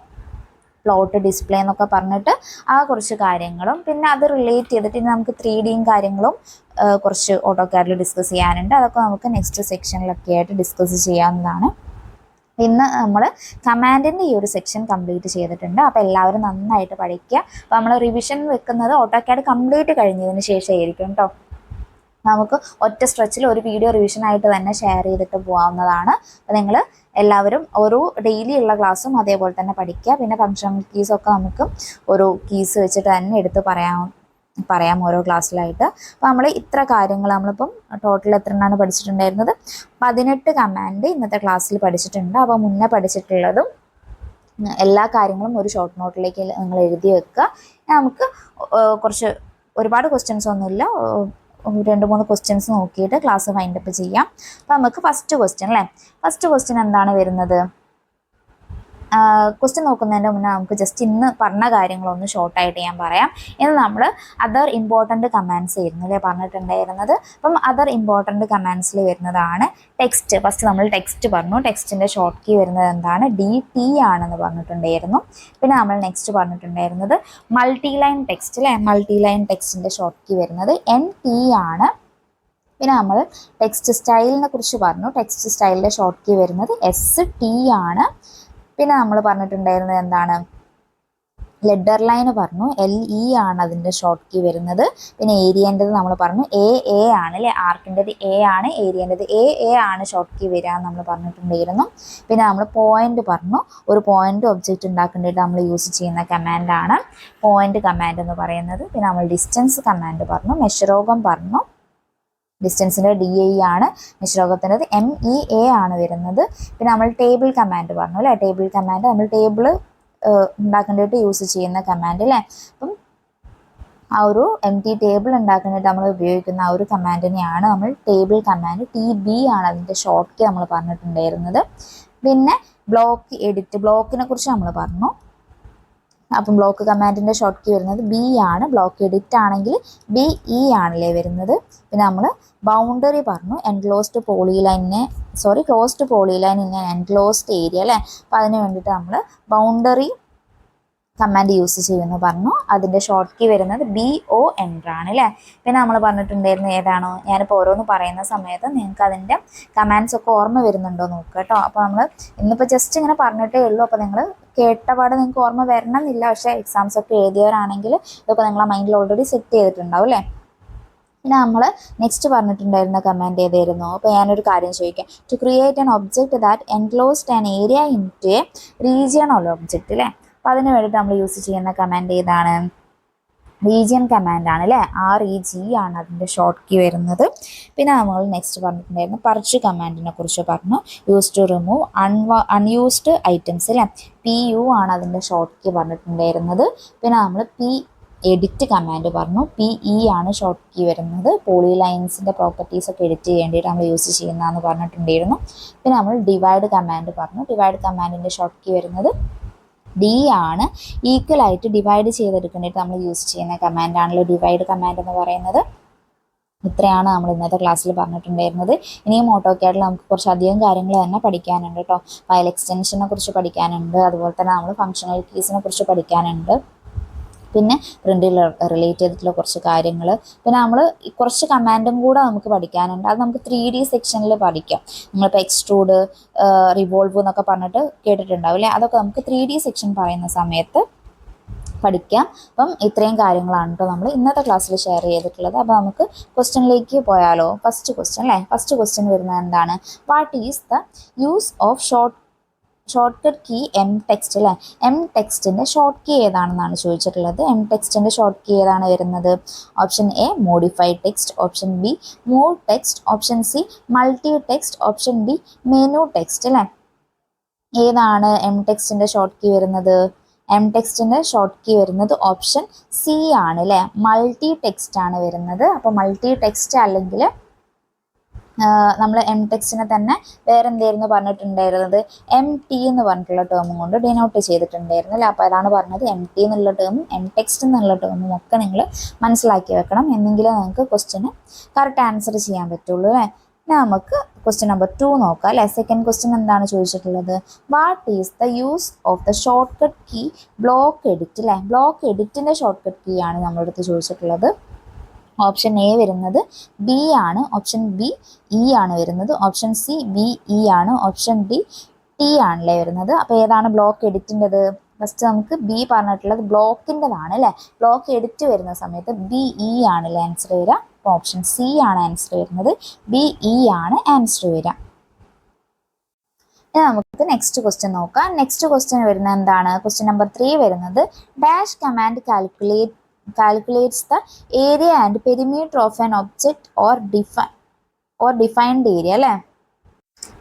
പ്ലോട്ട് ഡിസ്പ്ലേ എന്നൊക്കെ പറഞ്ഞിട്ട് ആ കുറച്ച് കാര്യങ്ങളും പിന്നെ അത് റിലേറ്റ് ചെയ്തിട്ട് ഇനി നമുക്ക് 3Dയും കാര്യങ്ങളും കുറച്ച് ഓട്ടോകാഡിൽ ഡിസ്കസ് ചെയ്യാനുണ്ട്. അതൊക്കെ നമുക്ക് നെക്സ്റ്റ് സെക്ഷനിലൊക്കെ ആയിട്ട് ഡിസ്കസ് ചെയ്യാവുന്നതാണ്. ഇന്ന് നമ്മൾ കമാൻഡിൻ്റെ ഈ ഒരു സെക്ഷൻ കംപ്ലീറ്റ് ചെയ്തിട്ടുണ്ട്. അപ്പോൾ എല്ലാവരും നന്നായിട്ട് പഠിക്കുക. അപ്പോൾ നമ്മൾ റിവിഷൻ വെക്കുന്നത് ഓട്ടോകാഡ് കംപ്ലീറ്റ് കഴിഞ്ഞതിന് ശേഷമായിരിക്കും കേട്ടോ. നമുക്ക് ഒറ്റ സ്ട്രെച്ചിൽ ഒരു വീഡിയോ റിവിഷനായിട്ട് തന്നെ ഷെയർ ചെയ്തിട്ട് പോകാവുന്നതാണ്. അപ്പോൾ നിങ്ങൾ എല്ലാവരും ഒരു ഡെയിലി ഉള്ള ക്ലാസ്സും അതേപോലെ തന്നെ പഠിക്കുക. പിന്നെ ഫങ്ഷണൽ കീസൊക്കെ നമുക്ക് ഒരു കീസ് വെച്ചിട്ട് തന്നെ എടുത്ത് പറയാം ഓരോ ക്ലാസ്സിലായിട്ട്. അപ്പോൾ നമ്മൾ ഇത്ര കാര്യങ്ങൾ നമ്മളിപ്പം ടോട്ടൽ എത്ര എണ്ണമാണ് പഠിച്ചിട്ടുണ്ടായിരുന്നത്? 18 കമാൻഡ് ഇന്നത്തെ ക്ലാസ്സിൽ പഠിച്ചിട്ടുണ്ട്. അപ്പോൾ മുന്നേ പഠിച്ചിട്ടുള്ളതും എല്ലാ കാര്യങ്ങളും ഒരു ഷോർട്ട് നോട്ടിലേക്ക് നിങ്ങൾ എഴുതി വെക്കുക. നമുക്ക് കുറച്ച് ഒരുപാട് ക്വസ്റ്റ്യൻസ് ഒന്നുമില്ല, 2-3 ക്വസ്റ്റ്യൻസ് നോക്കിയിട്ട് ക്ലാസ് വൈൻഡപ്പ് ചെയ്യാം. അപ്പോൾ നമുക്ക് ഫസ്റ്റ് ക്വസ്റ്റ്യൻ അല്ലേ. ഫസ്റ്റ് ക്വസ്റ്റ്യൻ എന്താണ് വരുന്നത്? ക്വസ്റ്റ്യൻ നോക്കുന്നതിൻ്റെ മുന്നേ നമുക്ക് ജസ്റ്റ് ഇന്ന് പറഞ്ഞ കാര്യങ്ങളൊന്ന് ഷോർട്ടായിട്ട് ഞാൻ പറയാം. ഇന്ന് നമ്മൾ അതർ ഇമ്പോർട്ടൻറ്റ് കമാൻഡ്സ് ആയിരുന്നു അല്ലേ പറഞ്ഞിട്ടുണ്ടായിരുന്നത്. അപ്പം അതർ ഇമ്പോർട്ടൻറ്റ് കമാൻഡ്സിൽ വരുന്നതാണ് ടെക്സ്റ്റ്. ഫസ്റ്റ് നമ്മൾ ടെക്സ്റ്റ് പറഞ്ഞു. ടെക്സ്റ്റിൻ്റെ ഷോർട്ട് കീ വരുന്നത് എന്താണ്? DT ആണെന്ന് പറഞ്ഞിട്ടുണ്ടായിരുന്നു. പിന്നെ നമ്മൾ നെക്സ്റ്റ് പറഞ്ഞിട്ടുണ്ടായിരുന്നത് മൾട്ടി ലൈൻ ടെക്സ്റ്റ് അല്ലേ. മൾട്ടി ലൈൻ ടെക്സ്റ്റിൻ്റെ ഷോർട്ട് കീ വരുന്നത് NT ആണ്. പിന്നെ നമ്മൾ ടെക്സ്റ്റ് സ്റ്റൈലിനെ കുറിച്ച് പറഞ്ഞു. ടെക്സ്റ്റ് സ്റ്റൈലിൻ്റെ ഷോർട്ട് കീ വരുന്നത് ST ആണ്. പിന്നെ നമ്മൾ പറഞ്ഞിട്ടുണ്ടായിരുന്നത് എന്താണ്? ലെഡർ ലൈൻ പറഞ്ഞു, LE ആണ് അതിൻ്റെ ഷോർട്ട് കീ വരുന്നത്. പിന്നെ ഏരിയേൻ്റെത് നമ്മൾ പറഞ്ഞു AA ആണ് അല്ലേ. ആർക്കിൻ്റെത് A ആണ്, ഏരിയേൻ്റെത് AA ആണ് ഷോർട്ട് കീ വരിക എന്ന് നമ്മൾ പറഞ്ഞിട്ടുണ്ടായിരുന്നു. പിന്നെ നമ്മൾ പോയിന്റ് പറഞ്ഞു. ഒരു പോയിന്റ് ഒബ്ജക്റ്റ് ഉണ്ടാക്കേണ്ടിയിട്ട് നമ്മൾ യൂസ് ചെയ്യുന്ന കമാൻഡാണ് പോയിന്റ് കമാൻഡ് എന്ന് പറയുന്നത്. പിന്നെ നമ്മൾ ഡിസ്റ്റൻസ് കമാൻഡ് പറഞ്ഞു. മെഷറോഗം പറഞ്ഞു. ഡിസ്റ്റൻസിൻ്റെ DI ആണ്. മെഷറോഗത്തിൻ്റെത് MEA ആണ് വരുന്നത്. പിന്നെ നമ്മൾ ടേബിൾ കമാൻഡ് പറഞ്ഞു അല്ലേ. ടേബിൾ കമാൻഡ് നമ്മൾ ടേബിൾ ഉണ്ടാക്കേണ്ടിയിട്ട് യൂസ് ചെയ്യുന്ന കമാൻഡ് അല്ലേ. അപ്പം ആ ഒരു ടേബിൾ ഉണ്ടാക്കാനായിട്ട് നമ്മൾ ഉപയോഗിക്കുന്ന ആ ഒരു കമാൻഡിനെയാണ് നമ്മൾ ടേബിൾ കമാൻഡ് TB ആണ് അതിൻ്റെ ഷോർട്ട് കീ നമ്മൾ പറഞ്ഞിട്ടുണ്ടായിരുന്നത്. പിന്നെ ബ്ലോക്ക് എഡിറ്റ്, ബ്ലോക്കിനെ കുറിച്ച് നമ്മൾ പറഞ്ഞു. അപ്പം ബ്ലോക്ക് കമാൻഡിൻ്റെ ഷോർട്ട് കീ വരുന്നത് B ആണ്. ബ്ലോക്ക് എഡിറ്റ് ആണെങ്കിൽ BE ആണല്ലേ വരുന്നത്. പിന്നെ നമ്മൾ ബൗണ്ടറി പറഞ്ഞു. Closed polyline in enclosed area അല്ലേ. അപ്പോൾ അതിന് വേണ്ടിയിട്ട് നമ്മൾ ബൗണ്ടറി കമാൻഡ് യൂസ് ചെയ്യുമെന്ന് പറഞ്ഞു. അതിൻ്റെ ഷോർട്ട് കീ വരുന്നത് BON ആണ് അല്ലേ. പിന്നെ നമ്മൾ പറഞ്ഞിട്ടുണ്ടായിരുന്നു ഏതാണോ, ഞാനിപ്പോൾ ഓരോന്ന് പറയുന്ന സമയത്ത് നിങ്ങൾക്ക് അതിൻ്റെ കമാൻഡ്സ് ഒക്കെ ഓർമ്മ വരുന്നുണ്ടോ നോക്കുക കേട്ടോ. അപ്പോൾ നമ്മൾ ഇന്നിപ്പോൾ ജസ്റ്റ് ഇങ്ങനെ പറഞ്ഞിട്ടേ ഉള്ളൂ. അപ്പോൾ നിങ്ങൾ കേട്ടപാട് നിങ്ങൾക്ക് ഓർമ്മ വരണം എന്നില്ല. പക്ഷേ എക്സാംസ് ഒക്കെ എഴുതിയവരാണെങ്കിൽ ഇതൊക്കെ നിങ്ങളെ മൈൻഡിൽ ഓൾറെഡി സെറ്റ് ചെയ്തിട്ടുണ്ടാവും അല്ലേ. പിന്നെ നമ്മൾ നെക്സ്റ്റ് പറഞ്ഞിട്ടുണ്ടായിരുന്ന കമാൻഡ് ഏതായിരുന്നു? അപ്പോൾ ഞാനൊരു കാര്യം ചോദിക്കാം. To create an object that enclosed an area into a regional object അല്ലേ. അപ്പോൾ അതിന് വേണ്ടിയിട്ട് നമ്മൾ യൂസ് ചെയ്യുന്ന കമാൻഡ് ഏതാണ്? റീജിയൻ കമാൻഡാണ് അല്ലേ. REG ആണ് അതിൻ്റെ ഷോർട്ട് കീ വരുന്നത്. പിന്നെ നമ്മൾ നെക്സ്റ്റ് പറഞ്ഞിട്ടുണ്ടായിരുന്നു പർച്ച് കമാൻഡിനെ കുറിച്ച് പറഞ്ഞു. Use to remove unused items അല്ലേ. PU ആണ് അതിൻ്റെ ഷോർട്ട് കീ പറഞ്ഞിട്ടുണ്ടായിരുന്നത്. പിന്നെ നമ്മൾ എഡിറ്റ് കമാൻഡ് പറഞ്ഞു. PE ആണ് ഷോർട്ട് കീ വരുന്നത്. പോളിലൈൻസിൻ്റെ പ്രോപ്പർട്ടീസ് ഒക്കെ എഡിറ്റ് ചെയ്യേണ്ടിയിട്ട് നമ്മൾ യൂസ് ചെയ്യുന്നതെന്ന് പറഞ്ഞിട്ടുണ്ടായിരുന്നു. പിന്നെ നമ്മൾ ഡിവൈഡ് കമാൻഡ് പറഞ്ഞു. ഡിവൈഡ് കമാൻഡിൻ്റെ ഷോർട്ട് കീ വരുന്നത് D ആണ്. ഈക്വലായിട്ട് ഡിവൈഡ് ചെയ്തെടുക്കേണ്ടിയിട്ട് നമ്മൾ യൂസ് ചെയ്യുന്ന കമാൻഡാണല്ലോ ഡിവൈഡ് കമാൻഡ് എന്ന് പറയുന്നത്. ഇത്രയാണ് നമ്മൾ ഇന്നത്തെ ക്ലാസ്സിൽ പറഞ്ഞിട്ടുണ്ടായിരുന്നത്. ഇനിയും ഓട്ടോകാഡിൽ നമുക്ക് കുറച്ചധികം കാര്യങ്ങൾ തന്നെ പഠിക്കാനുണ്ട് കേട്ടോ. ഫയൽ എക്സ്റ്റൻഷനെ കുറിച്ച് പഠിക്കാനുണ്ട്. അതുപോലെ തന്നെ നമ്മൾ ഫങ്ഷണൽ കീസിനെ കുറിച്ച് പഠിക്കാനുണ്ട്. പിന്നെ പ്രിൻ്റിൽ റിലേറ്റ് ചെയ്തിട്ടുള്ള കുറച്ച് കാര്യങ്ങൾ, പിന്നെ നമ്മൾ കുറച്ച് കമാൻഡും കൂടെ നമുക്ക് പഠിക്കാനുണ്ട്. അത് നമുക്ക് 3D സെക്ഷനിൽ പഠിക്കാം. നമ്മളിപ്പോൾ എക്സ്ട്രൂഡ്, റിവോൾവ് എന്നൊക്കെ പറഞ്ഞിട്ട് കേട്ടിട്ടുണ്ടാവും അല്ലേ? അതൊക്കെ നമുക്ക് 3D സെക്ഷൻ പറയുന്ന സമയത്ത് പഠിക്കാം. അപ്പം ഇത്രയും കാര്യങ്ങളാണ് കേട്ടോ നമ്മൾ ഇന്നത്തെ ക്ലാസ്സിൽ ഷെയർ ചെയ്തിട്ടുള്ളത്. അപ്പോൾ നമുക്ക് ക്വസ്റ്റ്യനിലേക്ക് പോയാലോ? ഫസ്റ്റ് ക്വസ്റ്റ്യൻ അല്ലേ? ഫസ്റ്റ് ക്വസ്റ്റ്യൻ വരുന്നത് എന്താണ്? What is the use of shortcut key M text അല്ലേ? എം ടെക്സ്റ്റിൻ്റെ ഷോർട്ട് കീ ഏതാണെന്നാണ് ചോദിച്ചിട്ടുള്ളത്. എം ടെക്സ്റ്റിൻ്റെ ഷോർട്ട് കീ ഏതാണ് വരുന്നത്? Option A modified text, option B move text, option C multi text, option D menu text അല്ലേ? ഏതാണ് എം ടെക്സ്റ്റിൻ്റെ ഷോർട്ട് കീ വരുന്നത്? എം ടെക്സ്റ്റിൻ്റെ ഷോർട്ട് കീ വരുന്നത് ഓപ്ഷൻ സി ആണ് അല്ലേ? മൾട്ടി ടെക്സ്റ്റ് ആണ് വരുന്നത്. അപ്പോൾ മൾട്ടി ടെക്സ്റ്റ് അല്ലെങ്കിൽ നമ്മൾ എം ടെക്സ്റ്റിനെ തന്നെ വേറെ എന്തായിരുന്നു പറഞ്ഞിട്ടുണ്ടായിരുന്നത്? എം ടി എന്ന് പറഞ്ഞിട്ടുള്ള ടേമും കൊണ്ട് ഡിനോട്ട് ചെയ്തിട്ടുണ്ടായിരുന്നു അല്ലേ? അപ്പോൾ അതാണ് പറഞ്ഞത് എം ടി എന്നുള്ള ടേമും എം ടെക്സ്റ്റ് എന്നുള്ള ടേമും ഒക്കെ നിങ്ങൾ മനസ്സിലാക്കി വെക്കണം, എന്നെങ്കിലും നിങ്ങൾക്ക് ക്വസ്റ്റ്യന് കറക്റ്റ് ആൻസർ ചെയ്യാൻ പറ്റുള്ളൂ അല്ലേ? നമുക്ക് ക്വസ്റ്റ്യൻ നമ്പർ 2 നോക്കാം അല്ലേ? സെക്കൻഡ് ക്വസ്റ്റ്യൻ എന്താണ് ചോദിച്ചിട്ടുള്ളത്? What is the use of the shortcut key block edit അല്ലേ? ബ്ലോക്ക് എഡിറ്റിൻ്റെ ഷോർട്ട് കട്ട് കീ ആണ് നമ്മുടെ അടുത്ത് ചോദിച്ചിട്ടുള്ളത്. ഓപ്ഷൻ എ വരുന്നത് ബി ആണ്, ഓപ്ഷൻ ബി ഇ ആണ് വരുന്നത്, ഓപ്ഷൻ സി ബി ഇ ആണ്, ഓപ്ഷൻ ഡി ടി ആണല്ലേ വരുന്നത്. അപ്പോൾ ഏതാണ് ബ്ലോക്ക് എഡിറ്റിൻ്റെത്? ഫസ്റ്റ് നമുക്ക് ബി പറഞ്ഞിട്ടുള്ളത് ബ്ലോക്കിൻ്റെതാണ് അല്ലേ? ബ്ലോക്ക് എഡിറ്റ് വരുന്ന സമയത്ത് ബി ഇ ആണല്ലേ ആൻസർ വരിക. അപ്പോൾ ഓപ്ഷൻ സി ആണ് ആൻസർ വരുന്നത്, ബി ഇ ആണ് ആൻസർ വരിക. നമുക്ക് നെക്സ്റ്റ് ക്വസ്റ്റ്യൻ നോക്കാം. നെക്സ്റ്റ് ക്വസ്റ്റ്യൻ വരുന്നത് എന്താണ്? ക്വസ്റ്റ്യൻ നമ്പർ 3 വരുന്നത് dash command calculates the area and perimeter of an object or defined area അല്ലേ?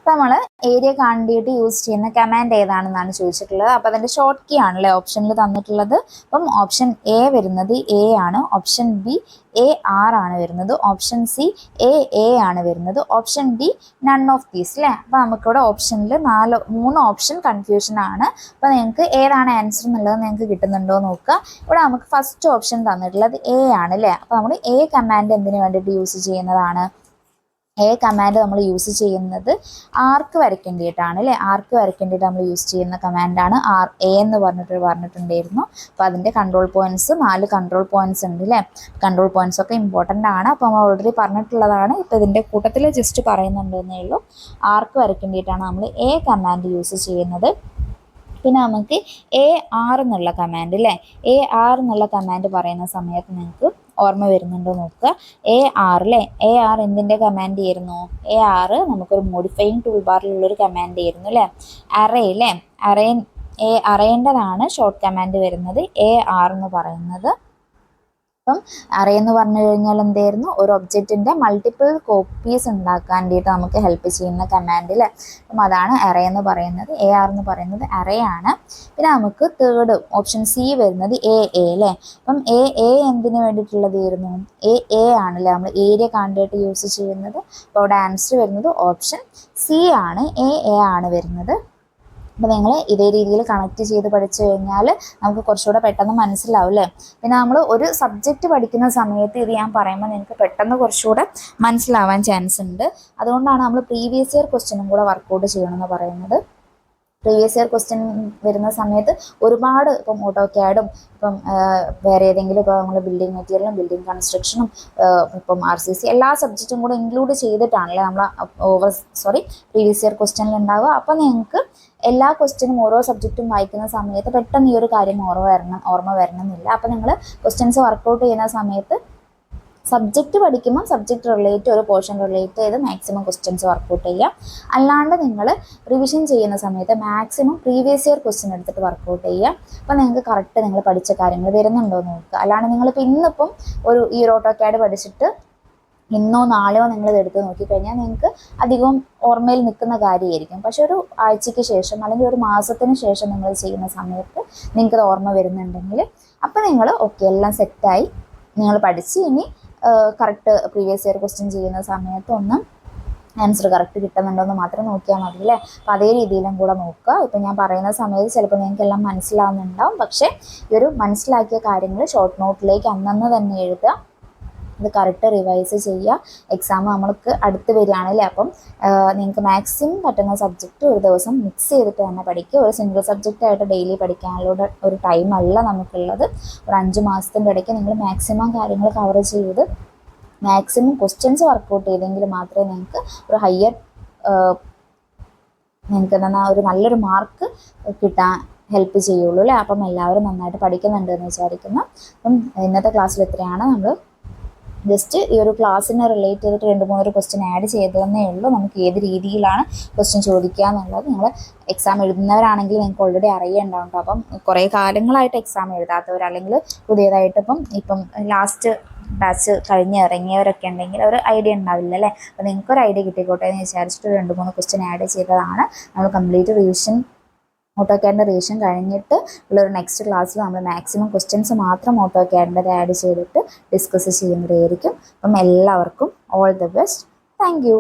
നമ്മൾ ഏരിയ കണ്ടിട്ട് യൂസ് ചെയ്യുന്ന കമാൻഡ് ഏതാണെന്നാണ് ചോദിച്ചിട്ടുള്ളത്. അപ്പോൾ അതിൻ്റെ ഷോർട്ട് കീ ആണല്ലേ ഓപ്ഷനിൽ തന്നിട്ടുള്ളത്. അപ്പം ഓപ്ഷൻ എ വരുന്നത് എ ആണ്, ഓപ്ഷൻ ബി എ ആർ ആണ് വരുന്നത്, ഓപ്ഷൻ സി എ ആണ് വരുന്നത്, option D none of these അല്ലേ? അപ്പോൾ നമുക്കിവിടെ ഓപ്ഷനിൽ 3 ഓപ്ഷൻ കൺഫ്യൂഷൻ ആണ്. അപ്പോൾ നിങ്ങൾക്ക് ഏതാണ് ആൻസർ എന്നുള്ളത് നിങ്ങൾക്ക് കിട്ടുന്നുണ്ടോ നോക്കുക. ഇവിടെ നമുക്ക് ഫസ്റ്റ് ഓപ്ഷൻ തന്നിട്ടുള്ളത് എ ആണ് അല്ലേ? അപ്പോൾ നമ്മൾ എ കമാൻഡ് എന്തിനു വേണ്ടിയിട്ട് യൂസ് ചെയ്യുന്നതാണ്? എ കമാൻഡ് നമ്മൾ യൂസ് ചെയ്യുന്നത് ആർക്ക് വരയ്ക്കേണ്ടിയിട്ടാണ് അല്ലേ? ആർക്ക് വരയ്ക്കേണ്ടിയിട്ട് നമ്മൾ യൂസ് ചെയ്യുന്ന കമാൻഡാണ് എ എന്ന് പറഞ്ഞിട്ടുണ്ടായിരുന്നു. അപ്പോൾ അതിൻ്റെ കൺട്രോൾ പോയിൻറ്റ്സ് 4 കൺട്രോൾ പോയിൻറ്റ്സ് ഉണ്ട് അല്ലേ? കൺട്രോൾ പോയിൻറ്റ്സ് ഒക്കെ ഇമ്പോർട്ടൻ്റ് ആണ്. അപ്പോൾ നമ്മൾ ഓൾറെഡി പറഞ്ഞിട്ടുള്ളതാണ്. ഇപ്പോൾ ഇതിൻ്റെ കൂട്ടത്തിൽ ജസ്റ്റ് പറയുന്നുണ്ടെന്നേ ഉള്ളൂ. ആർക്ക് വരയ്ക്കേണ്ടിയിട്ടാണ് നമ്മൾ എ കമാൻഡ് യൂസ് ചെയ്യുന്നത്. പിന്നെ നമുക്ക് എ ആർ എന്നുള്ള കമാൻഡ് അല്ലേ? എ ആർ എന്നുള്ള കമാൻഡ് പറയുന്ന സമയത്ത് നിങ്ങൾക്ക് ഓർമ്മ വരുന്നുണ്ടോ നോക്കുക. എ ആർ അല്ലേ? എ ആർ എന്തിൻ്റെ കമാൻഡ് ആയിരുന്നു? എ ആർ നമുക്കൊരു മോഡിഫൈയിങ് ടൂൾ ബാറിലുള്ളൊരു കമാൻഡ് ആയിരുന്നു അല്ലേ? അറേ അല്ലേ? അറേൻ്റെതാണ് ഷോർട്ട് കമാൻഡ് വരുന്നത് എ ആർ എന്ന് പറയുന്നത്. അപ്പം അറേ എന്ന് പറഞ്ഞു കഴിഞ്ഞാൽ എന്തായിരുന്നു? ഒരു ഒബ്ജക്റ്റിൻ്റെ മൾട്ടിപ്പിൾ കോപ്പീസ് ഉണ്ടാക്കാൻ വേണ്ടിയിട്ട് നമുക്ക് ഹെൽപ്പ് ചെയ്യുന്ന കമാൻഡ് അല്ലേ? അപ്പം അതാണ് അറേ എന്ന് പറയുന്നത്. എ ആർ എന്ന് പറയുന്നത് അറേ ആണ്. പിന്നെ നമുക്ക് തേർഡ് ഓപ്ഷൻ സി വരുന്നത് എ അല്ലേ? അപ്പം എ എന്തിനു വേണ്ടിയിട്ടുള്ളതായിരുന്നു? എ ആണല്ലേ നമ്മൾ ഏരിയ കണ്ടിട്ട് യൂസ് ചെയ്യുന്നത്. അപ്പോൾ അവിടെ ആൻസർ വരുന്നത് ഓപ്ഷൻ സി ആണ്, എ ആണ് വരുന്നത്. അപ്പോൾ നിങ്ങൾ ഇതേ രീതിയിൽ കണക്ട് ചെയ്ത് പഠിച്ചു കഴിഞ്ഞാൽ നമുക്ക് കുറച്ചുകൂടെ പെട്ടെന്ന് മനസ്സിലാവും അല്ലേ? പിന്നെ നമ്മൾ ഒരു സബ്ജക്റ്റ് പഠിക്കുന്ന സമയത്ത് ഇത് ഞാൻ പറയുമ്പോൾ നിങ്ങൾക്ക് പെട്ടെന്ന് കുറച്ചുകൂടെ മനസ്സിലാവാൻ ചാൻസ് ഉണ്ട്. അതുകൊണ്ടാണ് നമ്മൾ പ്രീവിയസ് ഇയർ ക്വസ്റ്റ്യനും കൂടെ വർക്കൗട്ട് ചെയ്യണമെന്ന് പറയുന്നത്. പ്രീവിയസ് ഇയർ ക്വസ്റ്റ്യൻ വരുന്ന സമയത്ത് ഒരുപാട് ഇപ്പം ഓട്ടോക്യാഡും ഇപ്പം വേറെ ഏതെങ്കിലും ഇപ്പോൾ നമ്മൾ ബിൽഡിംഗ് മെറ്റീരിയലും ബിൽഡിംഗ് കൺസ്ട്രക്ഷനും ഇപ്പം RCC എല്ലാ സബ്ജക്റ്റും കൂടെ ഇൻക്ലൂഡ് ചെയ്തിട്ടാണല്ലേ നമ്മൾ പ്രീവിയസ് ഇയർ ക്വസ്റ്റ്യനിൽ ഉണ്ടാവുക. അപ്പോൾ നിങ്ങൾക്ക് എല്ലാ ക്വസ്റ്റ്യനും ഓരോ സബ്ജക്റ്റും വായിക്കുന്ന സമയത്ത് പെട്ടെന്ന് ഈ ഒരു കാര്യം ഓർമ്മ വരണമെന്നില്ല. അപ്പോൾ നിങ്ങൾ ക്വസ്റ്റ്യൻസ് വർക്കൗട്ട് ചെയ്യുന്ന സമയത്ത് സബ്ജക്റ്റ് പഠിക്കുമ്പോൾ സബ്ജക്റ്റ് റിലേറ്റ് ഒരു പോർഷൻ റിലേറ്റ് ചെയ്ത് മാക്സിമം ക്വസ്റ്റ്യൻസ് വർക്കൗട്ട് ചെയ്യുക. അല്ലാണ്ട് നിങ്ങൾ റിവിഷൻ ചെയ്യുന്ന സമയത്ത് മാക്സിമം പ്രീവിയസ് ഇയർ ക്വസ്റ്റ്യൻ എടുത്തിട്ട് വർക്കൗട്ട് ചെയ്യുക. അപ്പോൾ നിങ്ങൾക്ക് കറക്റ്റ് നിങ്ങൾ പഠിച്ച കാര്യങ്ങൾ വരുന്നുണ്ടോ എന്ന് നോക്കുക. അല്ലാണ്ട് നിങ്ങളിപ്പോൾ ഇന്നിപ്പം ഈ ഒരു ഓട്ടോക്യാഡ് പഠിച്ചിട്ട് ഇന്നോ നാളെയോ നിങ്ങളിത് എടുത്ത് നോക്കിക്കഴിഞ്ഞാൽ നിങ്ങൾക്ക് അധികവും ഓർമ്മയിൽ നിൽക്കുന്ന കാര്യമായിരിക്കും. പക്ഷെ ഒരു ആഴ്ചയ്ക്ക് ശേഷം അല്ലെങ്കിൽ ഒരു മാസത്തിന് ശേഷം നിങ്ങൾ ചെയ്യുന്ന സമയത്ത് നിങ്ങൾക്കത് ഓർമ്മ വരുന്നുണ്ടെങ്കിൽ അപ്പോൾ നിങ്ങൾ ഓക്കെ എല്ലാം സെറ്റായി നിങ്ങൾ പഠിച്ച് ഇനി കറക്റ്റ് പ്രീവിയസ് ഇയർ ക്വസ്റ്റ്യൻ ചെയ്യുന്ന സമയത്ത് ഒന്ന് ആൻസർ കറക്റ്റ് കിട്ടുന്നുണ്ടോ എന്ന് മാത്രം നോക്കിയാൽ മതി അല്ലേ? അപ്പോൾ അതേ രീതിയിലും കൂടെ നോക്കുക. ഇപ്പം ഞാൻ പറയുന്ന സമയത്ത് ചിലപ്പോൾ നിങ്ങൾക്ക് എല്ലാം മനസ്സിലാവുന്നുണ്ടാവും. പക്ഷേ ഈ ഒരു മനസ്സിലാക്കിയ കാര്യങ്ങൾ ഷോർട്ട് നോട്ടിലേക്ക് അന്നന്ന് തന്നെ എഴുതുക. ഇത് കറക്റ്റ് റിവൈസ് ചെയ്യുക. എക്സാം നമ്മൾക്ക് അടുത്ത് വരികയാണല്ലേ, അപ്പം നിങ്ങൾക്ക് മാക്സിമം പറ്റുന്ന സബ്ജക്റ്റ് ഒരു ദിവസം മിക്സ് ചെയ്തിട്ട് തന്നെ പഠിക്കുക. ഒരു സിംഗിൾ സബ്ജക്റ്റായിട്ട് ഡെയിലി പഠിക്കാനുള്ള ഒരു ടൈമല്ല നമുക്കുള്ളത്. ഒരു 5 മാസത്തിൻ്റെ ഇടയ്ക്ക് നിങ്ങൾ മാക്സിമം കാര്യങ്ങൾ കവർ ചെയ്ത് മാക്സിമം ക്വസ്റ്റ്യൻസ് വർക്കൗട്ട് ചെയ്തെങ്കിൽ മാത്രമേ നിങ്ങൾക്ക് ഒരു ഹയർ നിങ്ങൾക്ക് ഒരു നല്ലൊരു മാർക്ക് കിട്ടാൻ ഹെൽപ്പ് ചെയ്യുള്ളൂ അല്ലേ. അപ്പം എല്ലാവരും നന്നായിട്ട് പഠിക്കുന്നുണ്ട് എന്ന് വിചാരിക്കുന്നു. അപ്പം ഇന്നത്തെ ക്ലാസ്സിൽ ഇത്രയാണ്. നമ്മൾ ജസ്റ്റ് ഈ ഒരു ക്ലാസ്സിനെ റിലേറ്റ് ചെയ്തിട്ട് 2-3 ക്വസ്റ്റ്യൻ ആഡ് ചെയ്തതെന്നേ ഉള്ളൂ. നമുക്ക് ഏത് രീതിയിലാണ് ക്വസ്റ്റ്യൻ ചോദിക്കുക എന്നുള്ളത് നിങ്ങൾ എക്സാം എഴുതുന്നവരാണെങ്കിൽ നിങ്ങൾക്ക് ഓൾറെഡി അറിയേണ്ടതുണ്ട്. അപ്പം കുറേ കാലങ്ങളായിട്ട് എക്സാം എഴുതാത്തവർ അല്ലെങ്കിൽ പുതിയതായിട്ട് ഇപ്പം ലാസ്റ്റ് ബാച്ച് കഴിഞ്ഞ് ഇറങ്ങിയവരൊക്കെ ഉണ്ടെങ്കിൽ ഒരു ഐഡിയ ഉണ്ടാവില്ല അല്ലേ. അപ്പോൾ നിങ്ങൾക്കൊരു ഐഡിയ കിട്ടിക്കോട്ടെ എന്ന് വിചാരിച്ചിട്ട് 2-3 ക്വസ്റ്റ്യൻ ആഡ് ചെയ്തതാണ്. നമ്മൾ കംപ്ലീറ്റ് റിവിഷൻ ഓട്ടോക്യാഡിൻ്റെ റിവിഷൻ കഴിഞ്ഞിട്ട് ഉള്ളൊരു നെക്സ്റ്റ് ക്ലാസ്സിൽ നമ്മൾ മാക്സിമം ക്വസ്റ്റ്യൻസ് മാത്രം ഓട്ടോക്യാഡിൻ്റെ ആഡ് ചെയ്തിട്ട് ഡിസ്കസ് ചെയ്യുന്നതായിരിക്കും. അപ്പം എല്ലാവർക്കും all the best. Thank you.